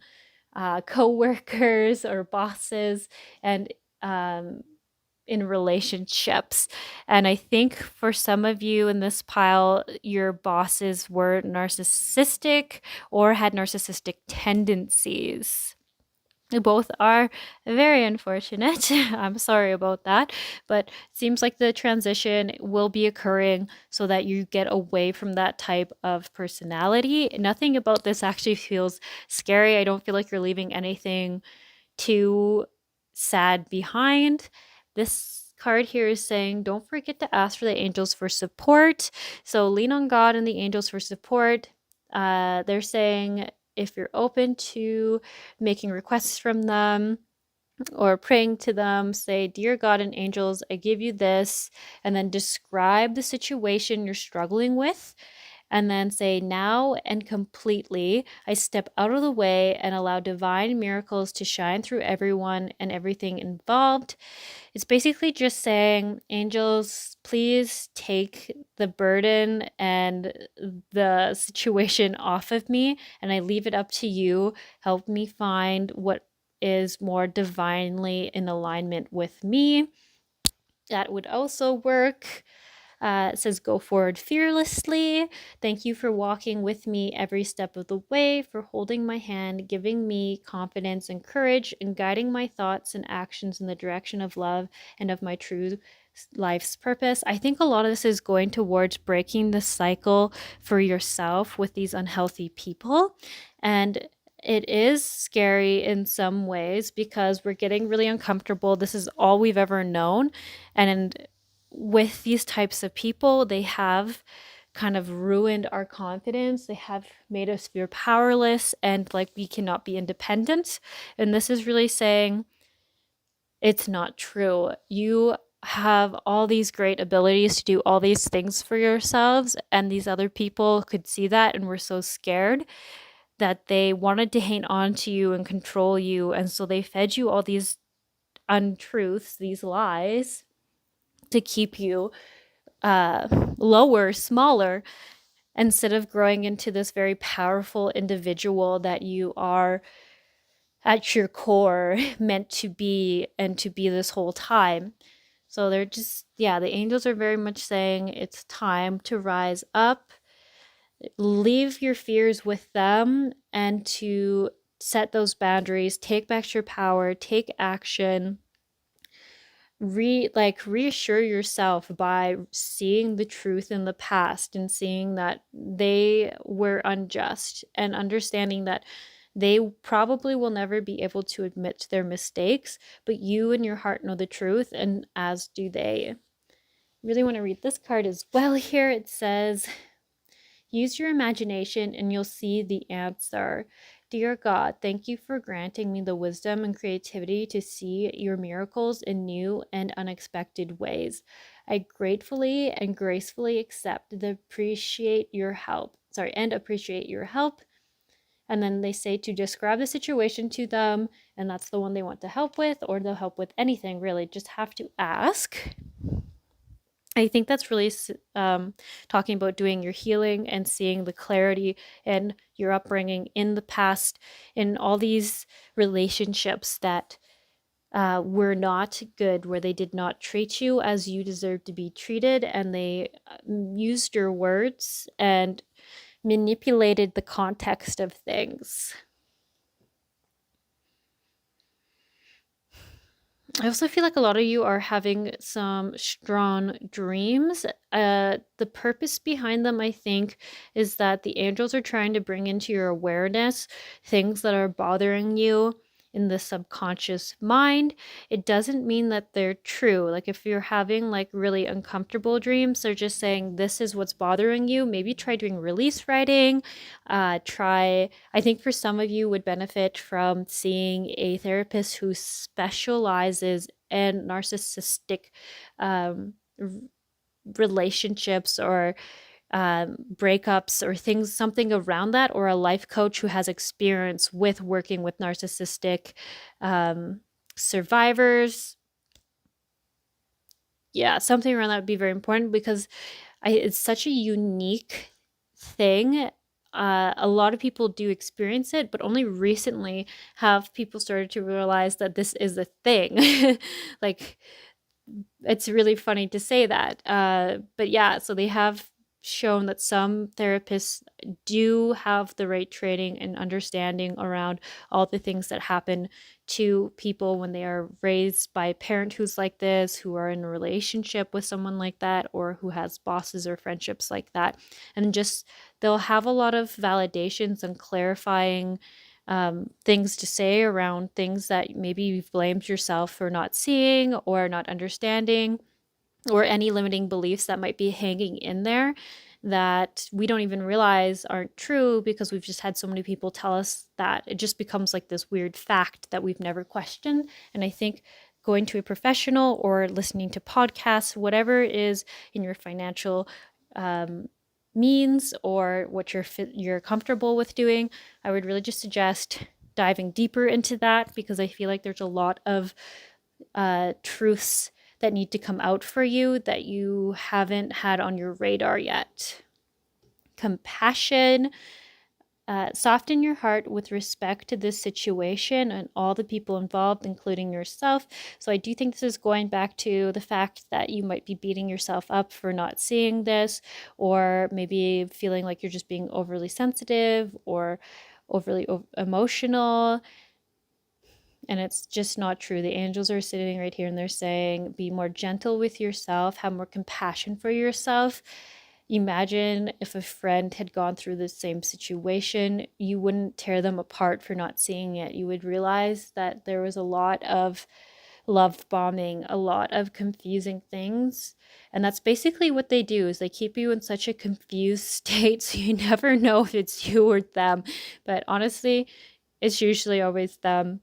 co-workers or bosses, and in relationships. And I think for some of you in this pile, your bosses were narcissistic or had narcissistic tendencies. Both are very unfortunate. I'm sorry about that. But it seems like the transition will be occurring so that you get away from that type of personality. Nothing about this actually feels scary. I don't feel like you're leaving anything too sad behind. This card here is saying, don't forget to ask for the angels for support. So lean on God and the angels for support. They're saying if you're open to making requests from them or praying to them, say, Dear God and angels, I give you this, and then describe the situation you're struggling with. And then say, now and completely, I step out of the way and allow divine miracles to shine through everyone and everything involved. It's basically just saying, angels, please take the burden and the situation off of me, and I leave it up to you. Help me find what is more divinely in alignment with me. That would also work. It says, go forward fearlessly. Thank you for walking with me every step of the way, for holding my hand, giving me confidence and courage, and guiding my thoughts and actions in the direction of love and of my true life's purpose. I think a lot of this is going towards breaking the cycle for yourself with these unhealthy people. And it is scary in some ways because we're getting really uncomfortable. This is all we've ever known. And with these types of people, they have kind of ruined our confidence. They have made us feel powerless and like we cannot be independent. And this is really saying it's not true. You have all these great abilities to do all these things for yourselves, and these other people could see that and were so scared that they wanted to hang on to you and control you. And so they fed you all these untruths, these lies, to keep you lower, smaller, instead of growing into this very powerful individual that you are at your core meant to be and to be this whole time. So they're just, yeah, the angels are very much saying it's time to rise up, leave your fears with them, and to set those boundaries, take back your power, take action, reassure yourself by seeing the truth in the past and seeing that they were unjust and understanding that they probably will never be able to admit to their mistakes, but you in your heart know the truth, and as do they. Really want to read this card as well here. It says, use your imagination and you'll see the answer. Dear God, thank you for granting me the wisdom and creativity to see your miracles in new and unexpected ways. I gratefully and gracefully accept the appreciate your help. And appreciate your help. And then they say to describe the situation to them, and that's the one they want to help with, or they'll help with anything really. Just have to ask. I think that's really talking about doing your healing and seeing the clarity in your upbringing in the past, in all these relationships that were not good, where they did not treat you as you deserve to be treated, and they used your words and manipulated the context of things. I also feel like a lot of you are having some strong dreams. The purpose behind them, I think, is that the angels are trying to bring into your awareness things that are bothering you in the subconscious mind. It doesn't mean that they're true. Like if you're having like really uncomfortable dreams, they're just saying this is what's bothering you. Maybe try doing release writing. I think for some of you would benefit from seeing a therapist who specializes in narcissistic relationships or breakups or things, something around that, or a life coach who has experience with working with narcissistic survivors. Yeah, something around that would be very important because it's such a unique thing. A lot of people do experience it, but only recently have people started to realize that this is a thing. Like, it's really funny to say that. But yeah, so they have shown that some therapists do have the right training and understanding around all the things that happen to people when they are raised by a parent who's like this, who are in a relationship with someone like that, or who has bosses or friendships like that. And just they'll have a lot of validations and clarifying things to say around things that maybe you've blamed yourself for not seeing or not understanding, or any limiting beliefs that might be hanging in there that we don't even realize aren't true because we've just had so many people tell us that. It just becomes like this weird fact that we've never questioned. And I think going to a professional or listening to podcasts, whatever it is in your financial means or what you're comfortable with doing, I would really just suggest diving deeper into that, because I feel like there's a lot of truths that need to come out for you that you haven't had on your radar yet. Compassion. Soften your heart with respect to this situation and all the people involved, including yourself. So I do think this is going back to the fact that you might be beating yourself up for not seeing this, or maybe feeling like you're just being overly sensitive or overly emotional. And it's just not true. The angels are sitting right here and they're saying, be more gentle with yourself, have more compassion for yourself. Imagine if a friend had gone through the same situation, you wouldn't tear them apart for not seeing it. You would realize that there was a lot of love bombing, a lot of confusing things. And that's basically what they do, is they keep you in such a confused state so you never know if it's you or them. But honestly, it's usually always them.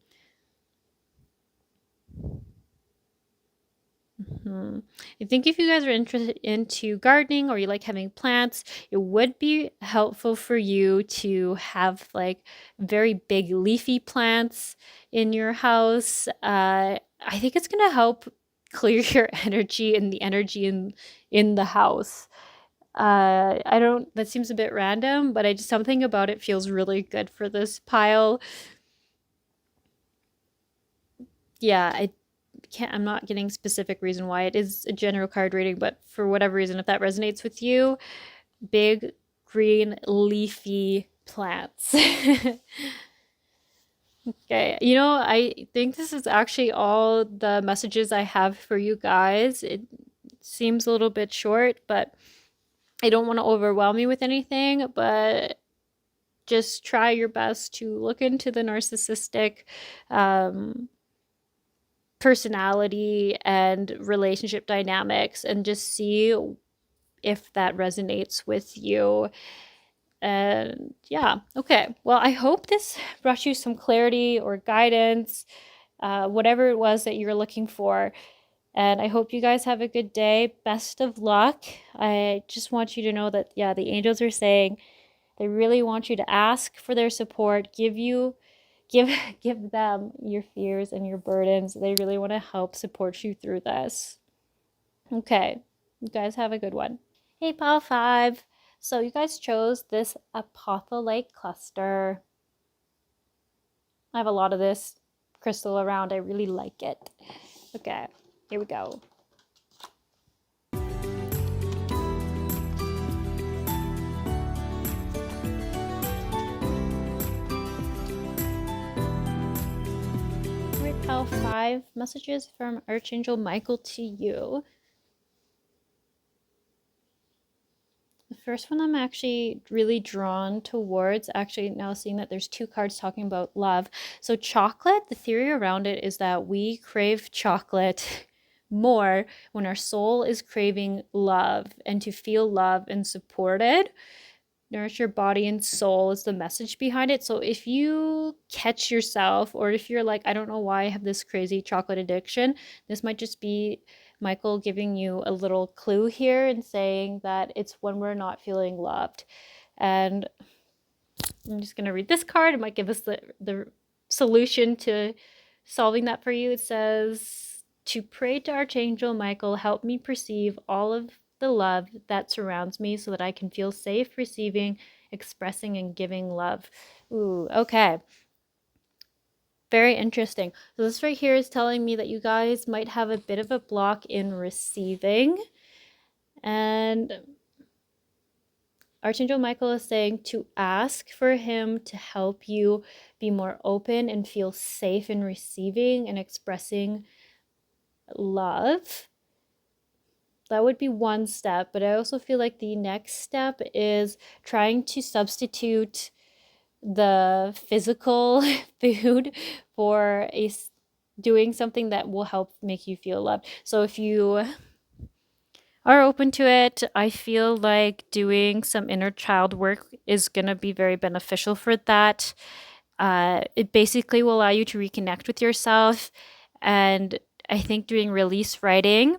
I think if you guys are interested into gardening or you like having plants, it would be helpful for you to have like very big leafy plants in your house. I think it's gonna help clear your energy and the energy in the house. I don't. That seems a bit random, but I just something about it feels really good for this pile. Yeah, I'm not getting specific reason why. It is a general card reading, but for whatever reason, if that resonates with you, big green leafy plants. Okay, I think this is actually all the messages I have for you guys. It seems a little bit short, but I don't want to overwhelm you with anything, but just try your best to look into the narcissistic personality and relationship dynamics and just see if that resonates with you. And yeah, okay. Well, I hope this brought you some clarity or guidance, whatever it was that you're looking for. And I hope you guys have a good day. Best of luck. I just want you to know that, yeah, the angels are saying they really want you to ask for their support, give give them your fears and your burdens. They really want to help support you through this. Okay, you guys have a good one. Hey, Pile 5. So you guys chose this apotholite cluster. I have a lot of this crystal around. I really like it. Okay, here we go. Pile 5, messages from Archangel Michael to you. The first one I'm actually really drawn towards, actually now seeing that there's two cards talking about love. So chocolate, the theory around it is that we crave chocolate more when our soul is craving love, and to feel love and supported. Nourish your body and soul is the message behind it. So if you catch yourself, or if you're like, I don't know why I have this crazy chocolate addiction, this might just be Michael giving you a little clue here and saying that it's when we're not feeling loved. And I'm just going to read this card. It might give us the solution to solving that for you. It says, to pray to Archangel Michael, help me perceive all of the love that surrounds me so that I can feel safe receiving, expressing, and giving love. Ooh, okay. Very interesting. So this right here is telling me that you guys might have a bit of a block in receiving. And Archangel Michael is saying to ask for him to help you be more open and feel safe in receiving and expressing love. That would be one step, but I also feel like the next step is trying to substitute the physical food for doing something that will help make you feel loved. So if you are open to it, I feel like doing some inner child work is going to be very beneficial for that. It basically will allow you to reconnect with yourself. And I think doing release writing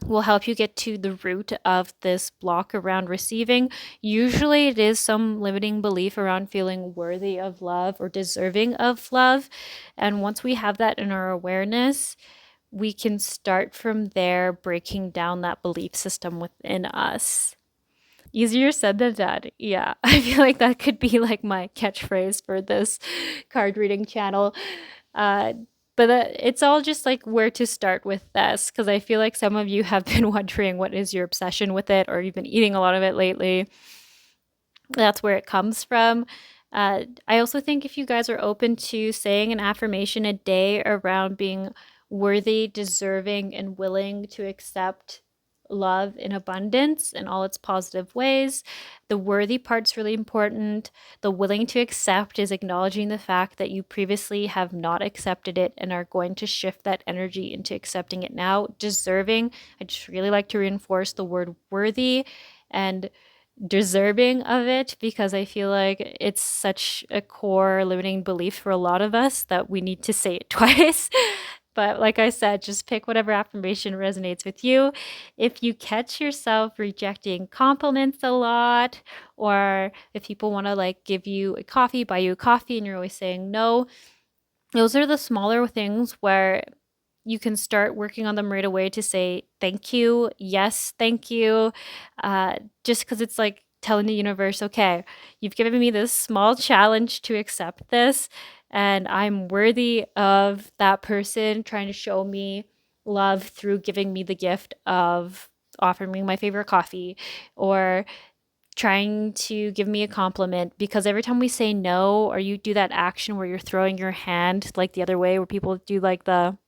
will help you get to the root of this block around receiving. Usually it is some limiting belief around feeling worthy of love or deserving of love. And once we have that in our awareness, we can start from there, breaking down that belief system within us. Easier said than done. Yeah, I feel like that could be like my catchphrase for this card reading channel. But it's all just like where to start with this, because I feel like some of you have been wondering what is your obsession with it, or you've been eating a lot of it lately. That's where it comes from. I also think if you guys are open to saying an affirmation a day around being worthy, deserving, and willing to accept love in abundance in all its positive ways. The worthy part's really important. The willing to accept is acknowledging the fact that you previously have not accepted it and are going to shift that energy into accepting it now. Deserving, I just really like to reinforce the word worthy and deserving of it, because I feel like it's such a core limiting belief for a lot of us that we need to say it twice. But like I said, just pick whatever affirmation resonates with you. If you catch yourself rejecting compliments a lot, or if people want to like give you a coffee, buy you a coffee, and you're always saying no, those are the smaller things where you can start working on them right away to say thank you, yes, thank you, just because it's like telling the universe, okay, you've given me this small challenge to accept this, and I'm worthy of that person trying to show me love through giving me the gift of offering me my favorite coffee, or trying to give me a compliment. Because every time we say no, or you do that action where you're throwing your hand like the other way, where people do like the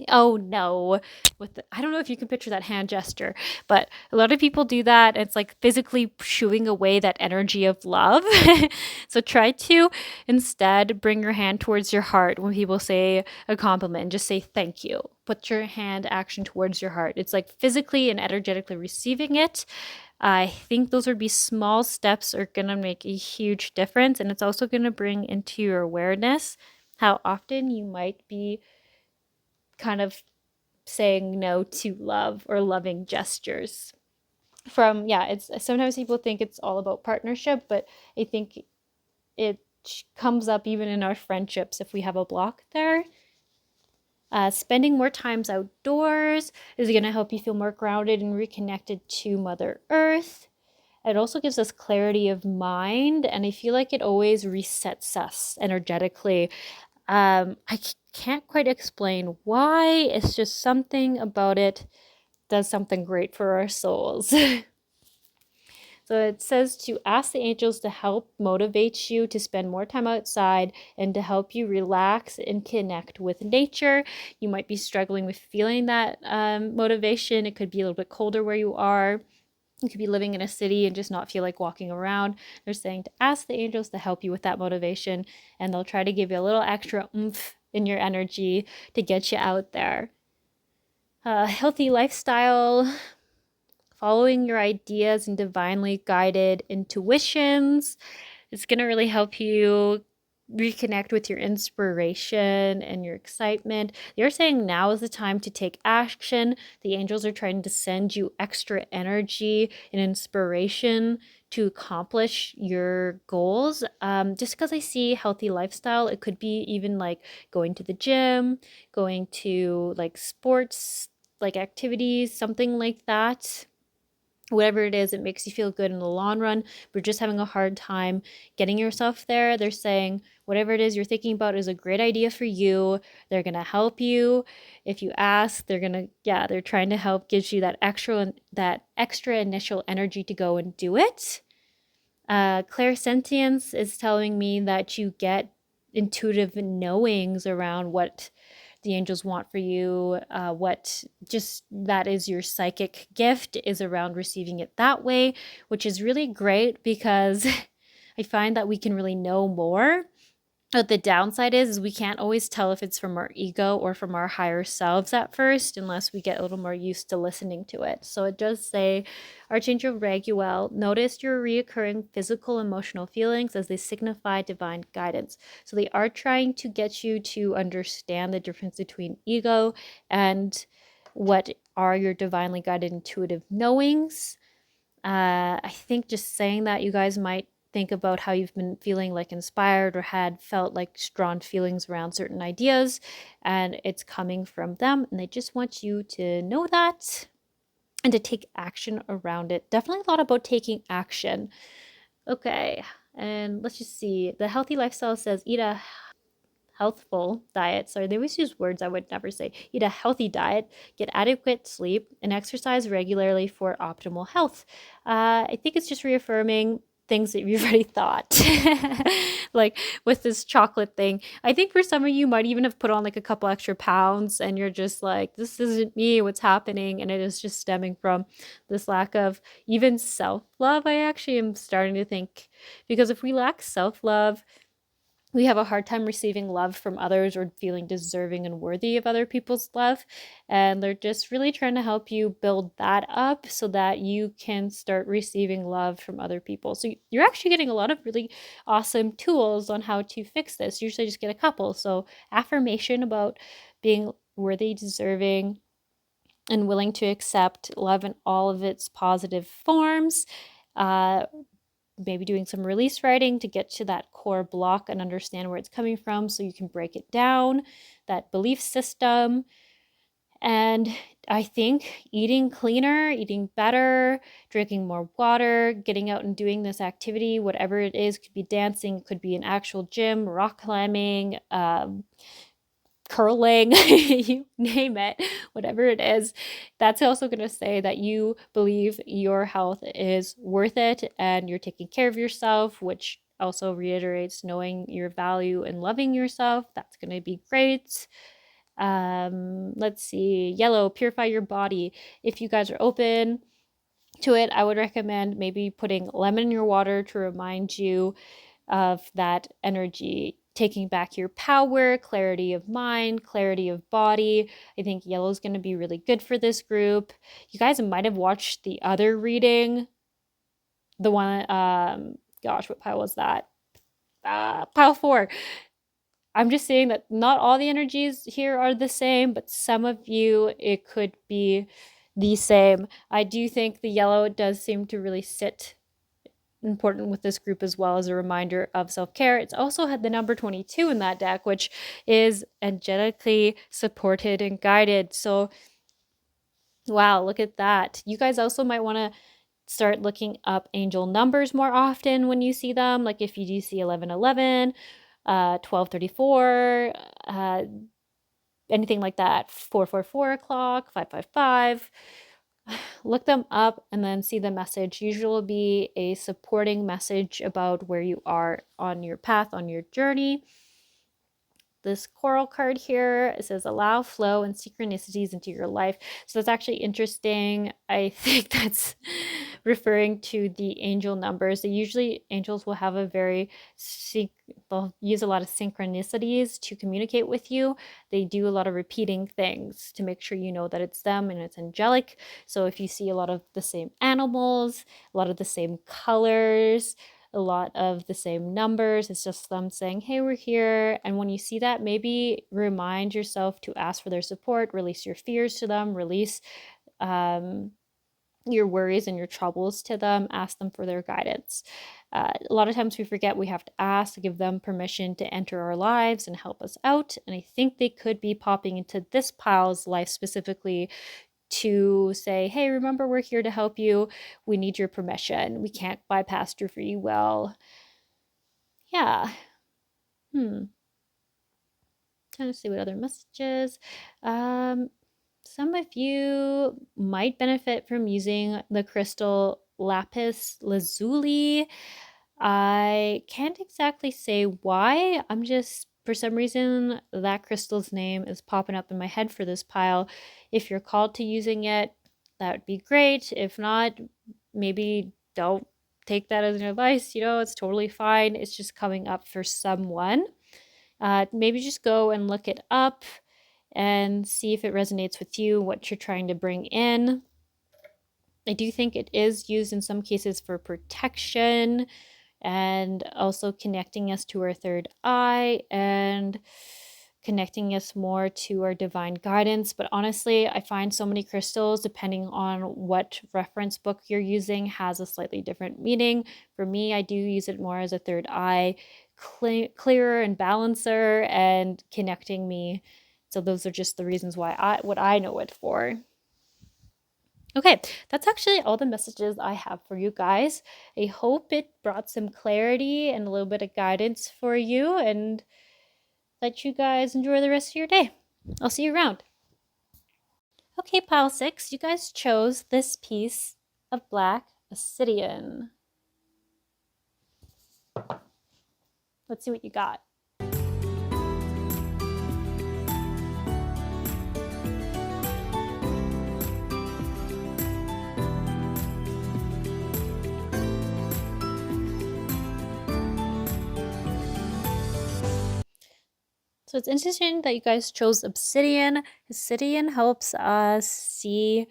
oh no, with I don't know if you can picture that hand gesture, but a lot of people do that. It's like physically shooing away that energy of love. So try to instead bring your hand towards your heart when people say a compliment, and just say thank you. Put your hand action towards your heart. It's like physically and energetically receiving it, I think those would be small steps are going to make a huge difference. And it's also going to bring into your awareness how often you might be kind of saying no to love or loving gestures. It's sometimes people think it's all about partnership, but I think it comes up even in our friendships if we have a block there. Spending more times outdoors is going to help you feel more grounded and reconnected to Mother Earth. It also gives us clarity of mind, and I feel like it always resets us energetically. I can't quite explain why. It's just something about it does something great for our souls. So it says to ask the angels to help motivate you to spend more time outside and to help you relax and connect with nature. You might be struggling with feeling that motivation. It could be a little bit colder where you are. You could be living in a city and just not feel like walking around. They're saying to ask the angels to help you with that motivation, and they'll try to give you a little extra oomph in your energy to get you out there. Healthy lifestyle, following your ideas and divinely guided intuitions. It's going to really help you reconnect with your inspiration and your excitement. They're saying now is the time to take action. The angels are trying to send you extra energy and inspiration to accomplish your goals. Just because I see healthy lifestyle, it could be even like going to the gym, going to like sports, like activities, something like that. Whatever it is, it makes you feel good in the long run. We're just having a hard time getting yourself there. They're saying whatever it is you're thinking about is a great idea for you. They're going to help you. If you ask, they're trying to help, gives you that extra initial energy to go and do it. Clairsentience is telling me that you get intuitive knowings around what the angels want for you, what just that is your psychic gift is around receiving it that way, which is really great because I find that we can really know more. But the downside is we can't always tell if it's from our ego or from our higher selves at first unless we get a little more used to listening to it. So it does say, Archangel Raguel, notice your reoccurring physical emotional feelings as they signify divine guidance. So they are trying to get you to understand the difference between ego and what are your divinely guided intuitive knowings. I think just saying that, you guys might think about how you've been feeling like inspired or had felt like strong feelings around certain ideas, and it's coming from them, and they just want you to know that and to take action around it. Definitely thought about taking action. Okay, and let's just see. The healthy lifestyle says eat a healthful diet. Sorry, they always use words I would never say. Eat a healthy diet, get adequate sleep, and exercise regularly for optimal health. I think it's just reaffirming things that you've already thought. Like with this chocolate thing, I think for some of you might even have put on like a couple extra pounds and you're just like, this isn't me, what's happening? And it is just stemming from this lack of even self-love. I actually am starting to think, because if we lack self-love, we have a hard time receiving love from others or feeling deserving and worthy of other people's love. And they're just really trying to help you build that up so that you can start receiving love from other people. So you're actually getting a lot of really awesome tools on how to fix this. Usually just get a couple. So affirmation about being worthy, deserving, and willing to accept love in all of its positive forms. Maybe doing some release writing to get to that core block and understand where it's coming from so you can break it down, that belief system. And I think eating cleaner, eating better, drinking more water, getting out and doing this activity, whatever it is, could be dancing, could be an actual gym, rock climbing, curling, you name it, whatever it is, that's also going to say that you believe your health is worth it and you're taking care of yourself, which also reiterates knowing your value and loving yourself. That's going to be great. Let's see, yellow, purify your body. If you guys are open to it, I would recommend maybe putting lemon in your water to remind you of that energy, taking back your power, clarity of mind, clarity of body. I think yellow is going to be really good for this group. You guys might have watched the other reading the one, gosh, what pile was that? Pile 4. I'm just saying that not all the energies here are the same, but some of you, it could be the same. I do think the yellow does seem to really sit important with this group as well as a reminder of self-care. It's also had the number 22 in that deck, which is angelically supported and guided. So wow, look at that. You guys also might want to start looking up angel numbers more often when you see them. Like if you do see 1111, 1234, anything like that, 444 o'clock, 555. Look them up and then see the message. Usually will be a supporting message about where you are on your path, on your journey. This coral card here, it says allow flow and synchronicities into your life. So that's actually interesting. I think that's referring to the angel numbers. Angels will have a very they'll use a lot of synchronicities to communicate with you. They do a lot of repeating things to make sure you know that it's them and it's angelic. So if you see a lot of the same animals, a lot of the same colors, a lot of the same numbers, it's just them saying, hey, we're here. And when you see that, maybe remind yourself to ask for their support, release your fears to them, release your worries and your troubles to them, ask them for their guidance. A lot of times we forget we have to ask to give them permission to enter our lives and help us out. And I think they could be popping into this pile's life specifically to say, hey, remember, we're here to help you. We need your permission. We can't bypass your free will. Yeah. Trying to see what other messages. Some of you might benefit from using the crystal lapis lazuli. I can't exactly say why. I'm just, for some reason, that crystal's name is popping up in my head for this pile. If you're called to using it, that would be great. If not, maybe don't take that as an advice. It's totally fine. It's just coming up for someone. Maybe just go and look it up and see if it resonates with you, what you're trying to bring in. I do think it is used in some cases for protection and also connecting us to our third eye and connecting us more to our divine guidance. But honestly, I find so many crystals, depending on what reference book you're using, has a slightly different meaning. For me, I do use it more as a third eye, clearer and balancer and connecting me. So those are just the reasons why what I know it for. Okay, that's actually all the messages I have for you guys. I hope it brought some clarity and a little bit of guidance for you and let you guys enjoy the rest of your day. I'll see you around. Okay, pile 6, you guys chose this piece of black obsidian. Let's see what you got. So it's interesting that you guys chose obsidian. Obsidian helps us see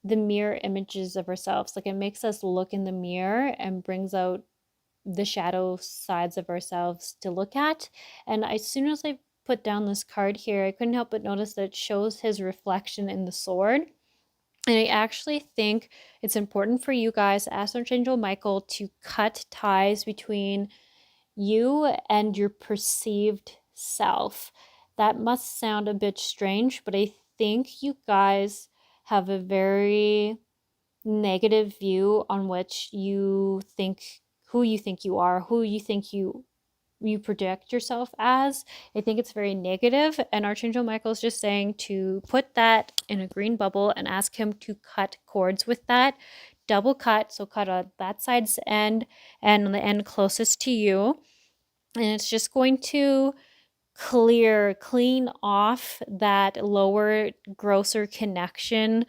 the mirror images of ourselves. Like it makes us look in the mirror and brings out the shadow sides of ourselves to look at. And as soon as I put down this card here, I couldn't help but notice that it shows his reflection in the sword. And I actually think it's important for you guys, as Archangel Michael, to cut ties between you and your perceived self. That must sound a bit strange, but I think you guys have a very negative view on which you think, who you think you are, who you think you project yourself as. I think it's very negative, and Archangel Michael is just saying to put that in a green bubble and ask him to cut cords with that. Double cut, so cut on that side's end and on the end closest to you. And it's just going to clean off that lower, grosser connection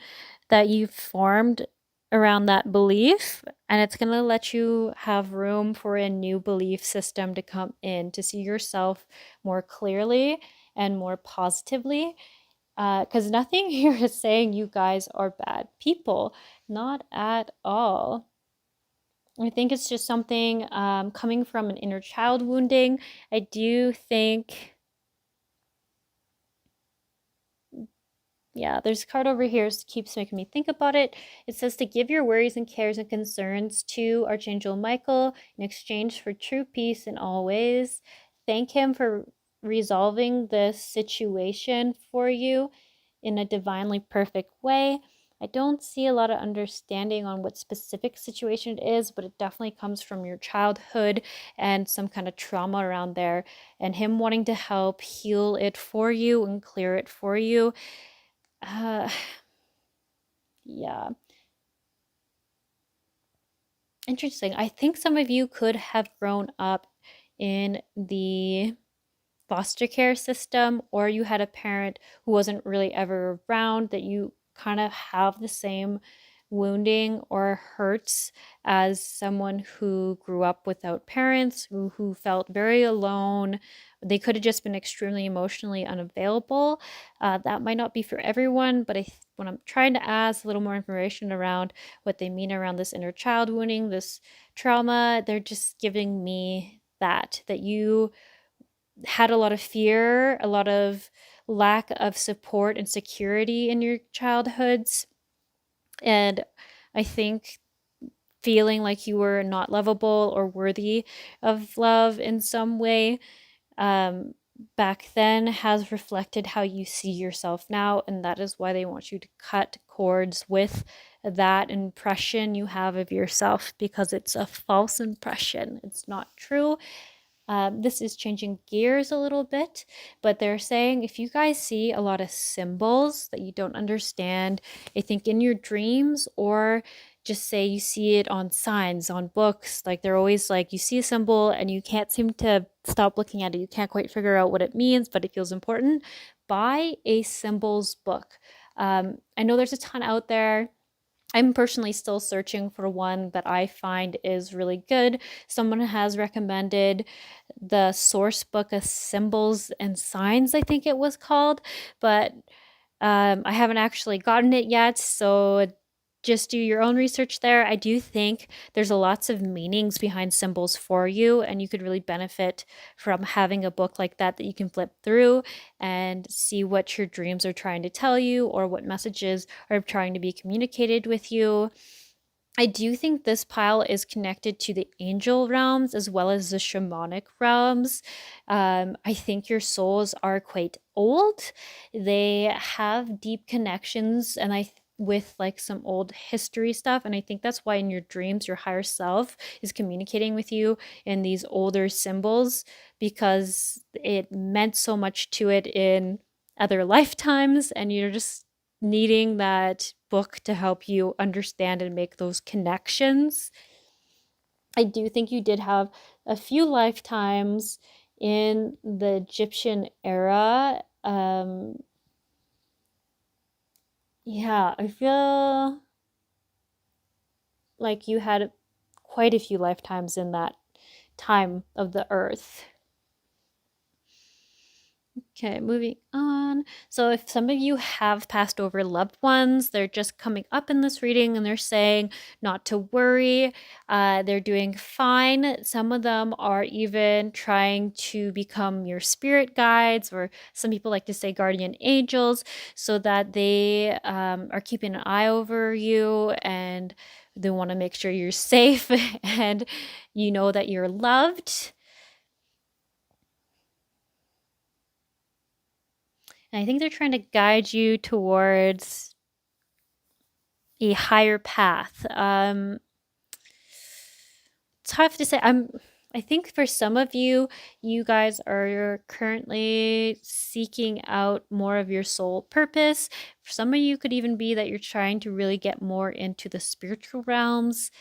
that you've formed around that belief. And it's going to let you have room for a new belief system to come in, to see yourself more clearly and more positively. Because nothing here is saying you guys are bad people. Not at all. I think it's just something coming from an inner child wounding. I do think, yeah, there's a card over here that keeps making me think about it. It says to give your worries and cares and concerns to Archangel Michael in exchange for true peace in all ways. Thank him for resolving this situation for you in a divinely perfect way. I don't see a lot of understanding on what specific situation it is, but it definitely comes from your childhood and some kind of trauma around there, and him wanting to help heal it for you and clear it for you. Uh, yeah. Interesting. I think some of you could have grown up in the foster care system, or you had a parent who wasn't really ever around, that you kind of have the same wounding or hurts as someone who grew up without parents, who felt very alone. They could have just been extremely emotionally unavailable. That might not be for everyone, but when I'm trying to ask a little more information around what they mean around this inner child wounding, this trauma, they're just giving me that you had a lot of fear, a lot of lack of support and security in your childhoods. And I think feeling like you were not lovable or worthy of love in some way um, back then has reflected how you see yourself now. And that is why they want you to cut cords with that impression you have of yourself, because it's a false impression. It's not true. This is changing gears a little bit, but they're saying if you guys see a lot of symbols that you don't understand, I think in your dreams, or just say you see it on signs, on books, like they're always like you see a symbol and you can't seem to stop looking at it. You can't quite figure out what it means, but it feels important. Buy a symbols book. I know there's a ton out there. I'm personally still searching for one that I find is really good. Someone has recommended the source book of symbols and signs, I think it was called, but I haven't actually gotten it yet. So just do your own research there. I do think there's lots of meanings behind symbols for you, and you could really benefit from having a book like that you can flip through and see what your dreams are trying to tell you or what messages are trying to be communicated with you. I do think this pile is connected to the angel realms as well as the shamanic realms. I think your souls are quite old. They have deep connections, and with like some old history stuff. And I think that's why in your dreams, your higher self is communicating with you in these older symbols, because it meant so much to it in other lifetimes, and you're just needing that book to help you understand and make those connections. I do think you did have a few lifetimes in the Egyptian era. Yeah, I feel like you had quite a few lifetimes in that time of the earth. Okay, moving on. So, if some of you have passed over loved ones, they're just coming up in this reading and they're saying not to worry. They're doing fine. Some of them are even trying to become your spirit guides, or some people like to say guardian angels, so that they are keeping an eye over you, and they want to make sure you're safe and you know that you're loved. And I think they're trying to guide you towards a higher path. Tough to say. I think for some of you, you guys are currently seeking out more of your soul purpose. For some of you, could even be that you're trying to really get more into the spiritual realms.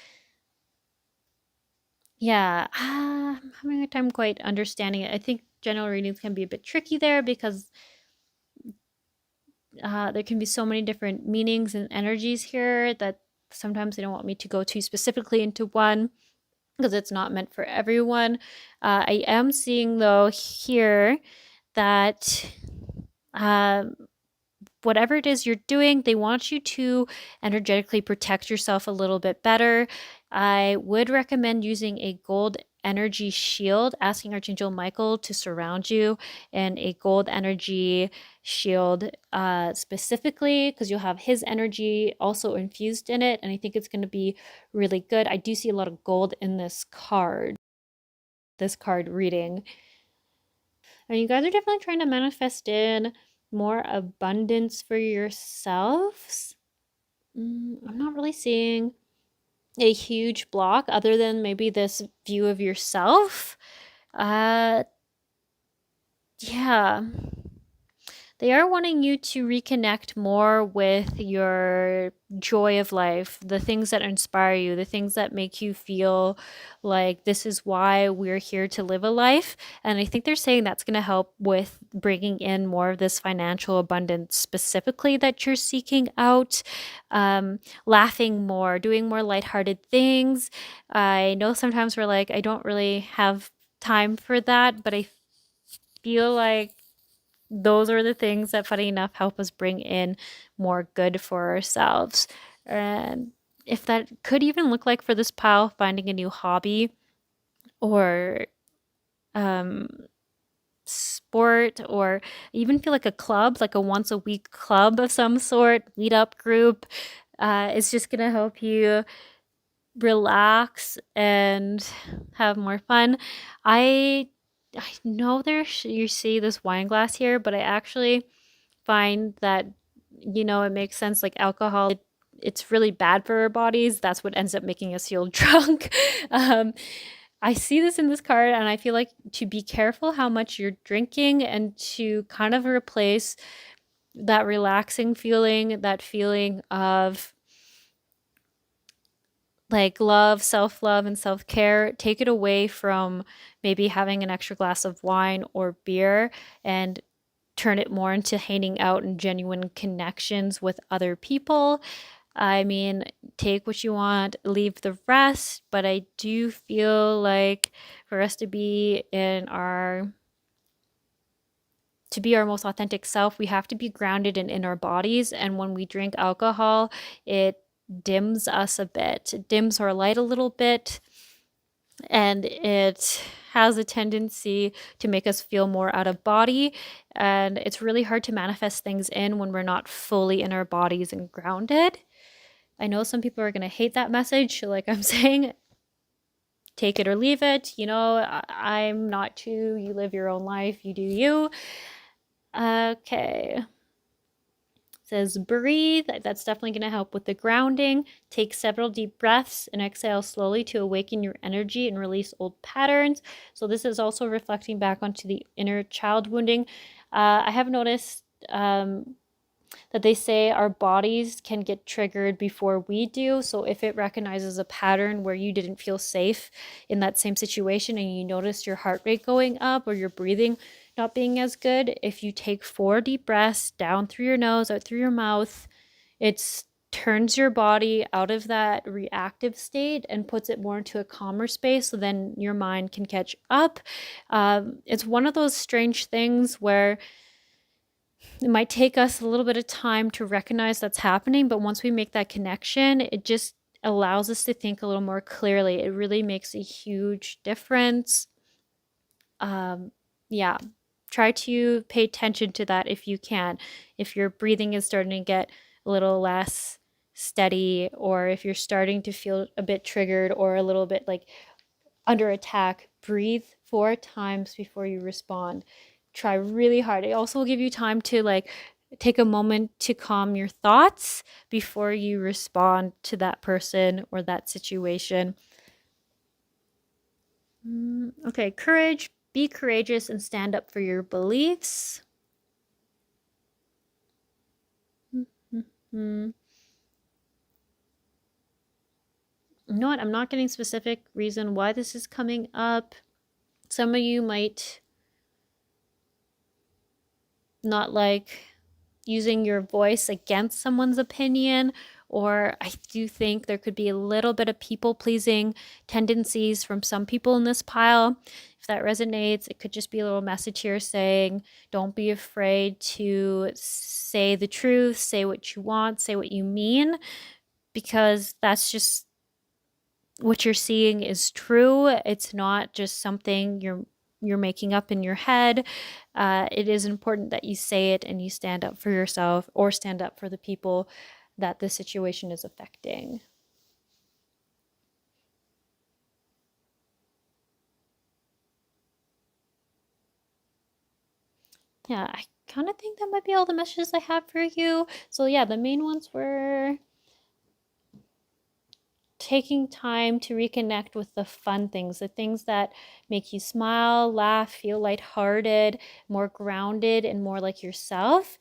Yeah, I'm having a time quite understanding it. I think general readings can be a bit tricky there, because there can be so many different meanings and energies here that sometimes they don't want me to go too specifically into one, because it's not meant for everyone. I am seeing, though, here that um, whatever it is you're doing, they want you to energetically protect yourself a little bit better. I would recommend using a gold energy shield, asking Archangel Michael to surround you in a gold energy shield specifically, because you'll have his energy also infused in it. And I think it's going to be really good. I do see a lot of gold in this card reading. And you guys are definitely trying to manifest in more abundance for yourselves. I'm not really seeing a huge block other than maybe this view of yourself. Yeah. They are wanting you to reconnect more with your joy of life, the things that inspire you, the things that make you feel like this is why we're here to live a life. And I think they're saying that's going to help with bringing in more of this financial abundance specifically that you're seeking out. Laughing more, doing more lighthearted things. I know sometimes we're like, I don't really have time for that, but I feel like those are the things that, funny enough, help us bring in more good for ourselves. And if that could even look like for this pile, finding a new hobby or um, sport, or even feel like a club, like a once a week club of some sort, meetup group, is just going to help you relax and have more fun. I know you see this wine glass here, but I actually find that, it makes sense. Like alcohol, it's really bad for our bodies. That's what ends up making us feel drunk. I see this in this card, and I feel like to be careful how much you're drinking and to kind of replace that relaxing feeling, that feeling of like love, self love, and self care. Take it away from maybe having an extra glass of wine or beer and turn it more into hanging out and genuine connections with other people. I mean, take what you want, leave the rest, but I do feel like for us to be our most authentic self, we have to be grounded and in our bodies. And when we drink alcohol, it dims us a bit, it dims our light a little bit, and it has a tendency to make us feel more out of body. And it's really hard to manifest things in when we're not fully in our bodies and grounded. I know some people are going to hate that message. Like I'm saying, take it or leave it. I'm not to. You live your own life. You do you. Okay. It says breathe. That's definitely going to help with the grounding. Take several deep breaths and exhale slowly to awaken your energy and release old patterns. So this is also reflecting back onto the inner child wounding. I have noticed that they say our bodies can get triggered before we do. So if it recognizes a pattern where you didn't feel safe in that same situation and you notice your heart rate going up or your breathing not being as good, if you take 4 deep breaths down through your nose, out through your mouth, it turns your body out of that reactive state and puts it more into a calmer space, so then your mind can catch up. It's one of those strange things where it might take us a little bit of time to recognize that's happening, but once we make that connection, it just allows us to think a little more clearly. It really makes a huge difference. Yeah, try to pay attention to that if you can. If your breathing is starting to get a little less steady, or if you're starting to feel a bit triggered or a little bit like under attack, breathe 4 times before you respond. Try really hard. It also will give you time to take a moment to calm your thoughts before you respond to that person or that situation. Okay, courage. Be courageous and stand up for your beliefs. You know what? I'm not getting specific reason why this is coming up. Some of you might not like using your voice against someone's opinion, or I do think there could be a little bit of people-pleasing tendencies from some people in this pile. If that resonates, it could just be a little message here saying, don't be afraid to say the truth, say what you want, say what you mean, because that's just what you're seeing is true. It's not just something you're making up in your head. It is important that you say it and you stand up for yourself or stand up for the people that the situation is affecting. Yeah, I kind of think that might be all the messages I have for you. So yeah, the main ones were taking time to reconnect with the fun things, the things that make you smile, laugh, feel lighthearted, more grounded, and more like yourself.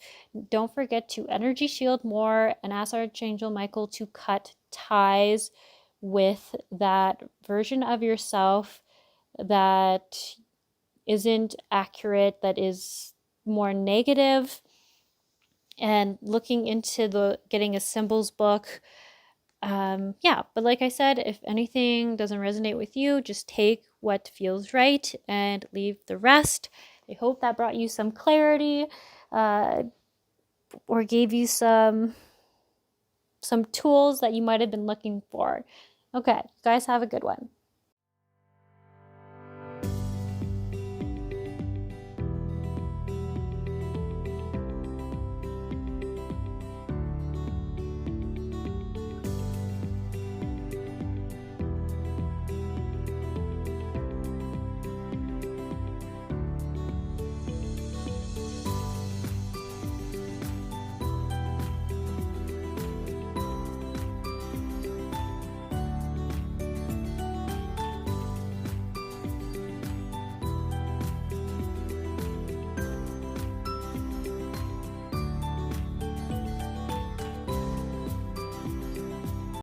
Don't forget to energy shield more and ask Archangel Michael to cut ties with that version of yourself that isn't accurate, that is more negative, and looking into the getting a symbols book. Yeah, but like I said, if anything doesn't resonate with you, just take what feels right and leave the rest. I hope that brought you some clarity, uh, or gave you some tools that you might have been looking for. Okay, guys, have a good one.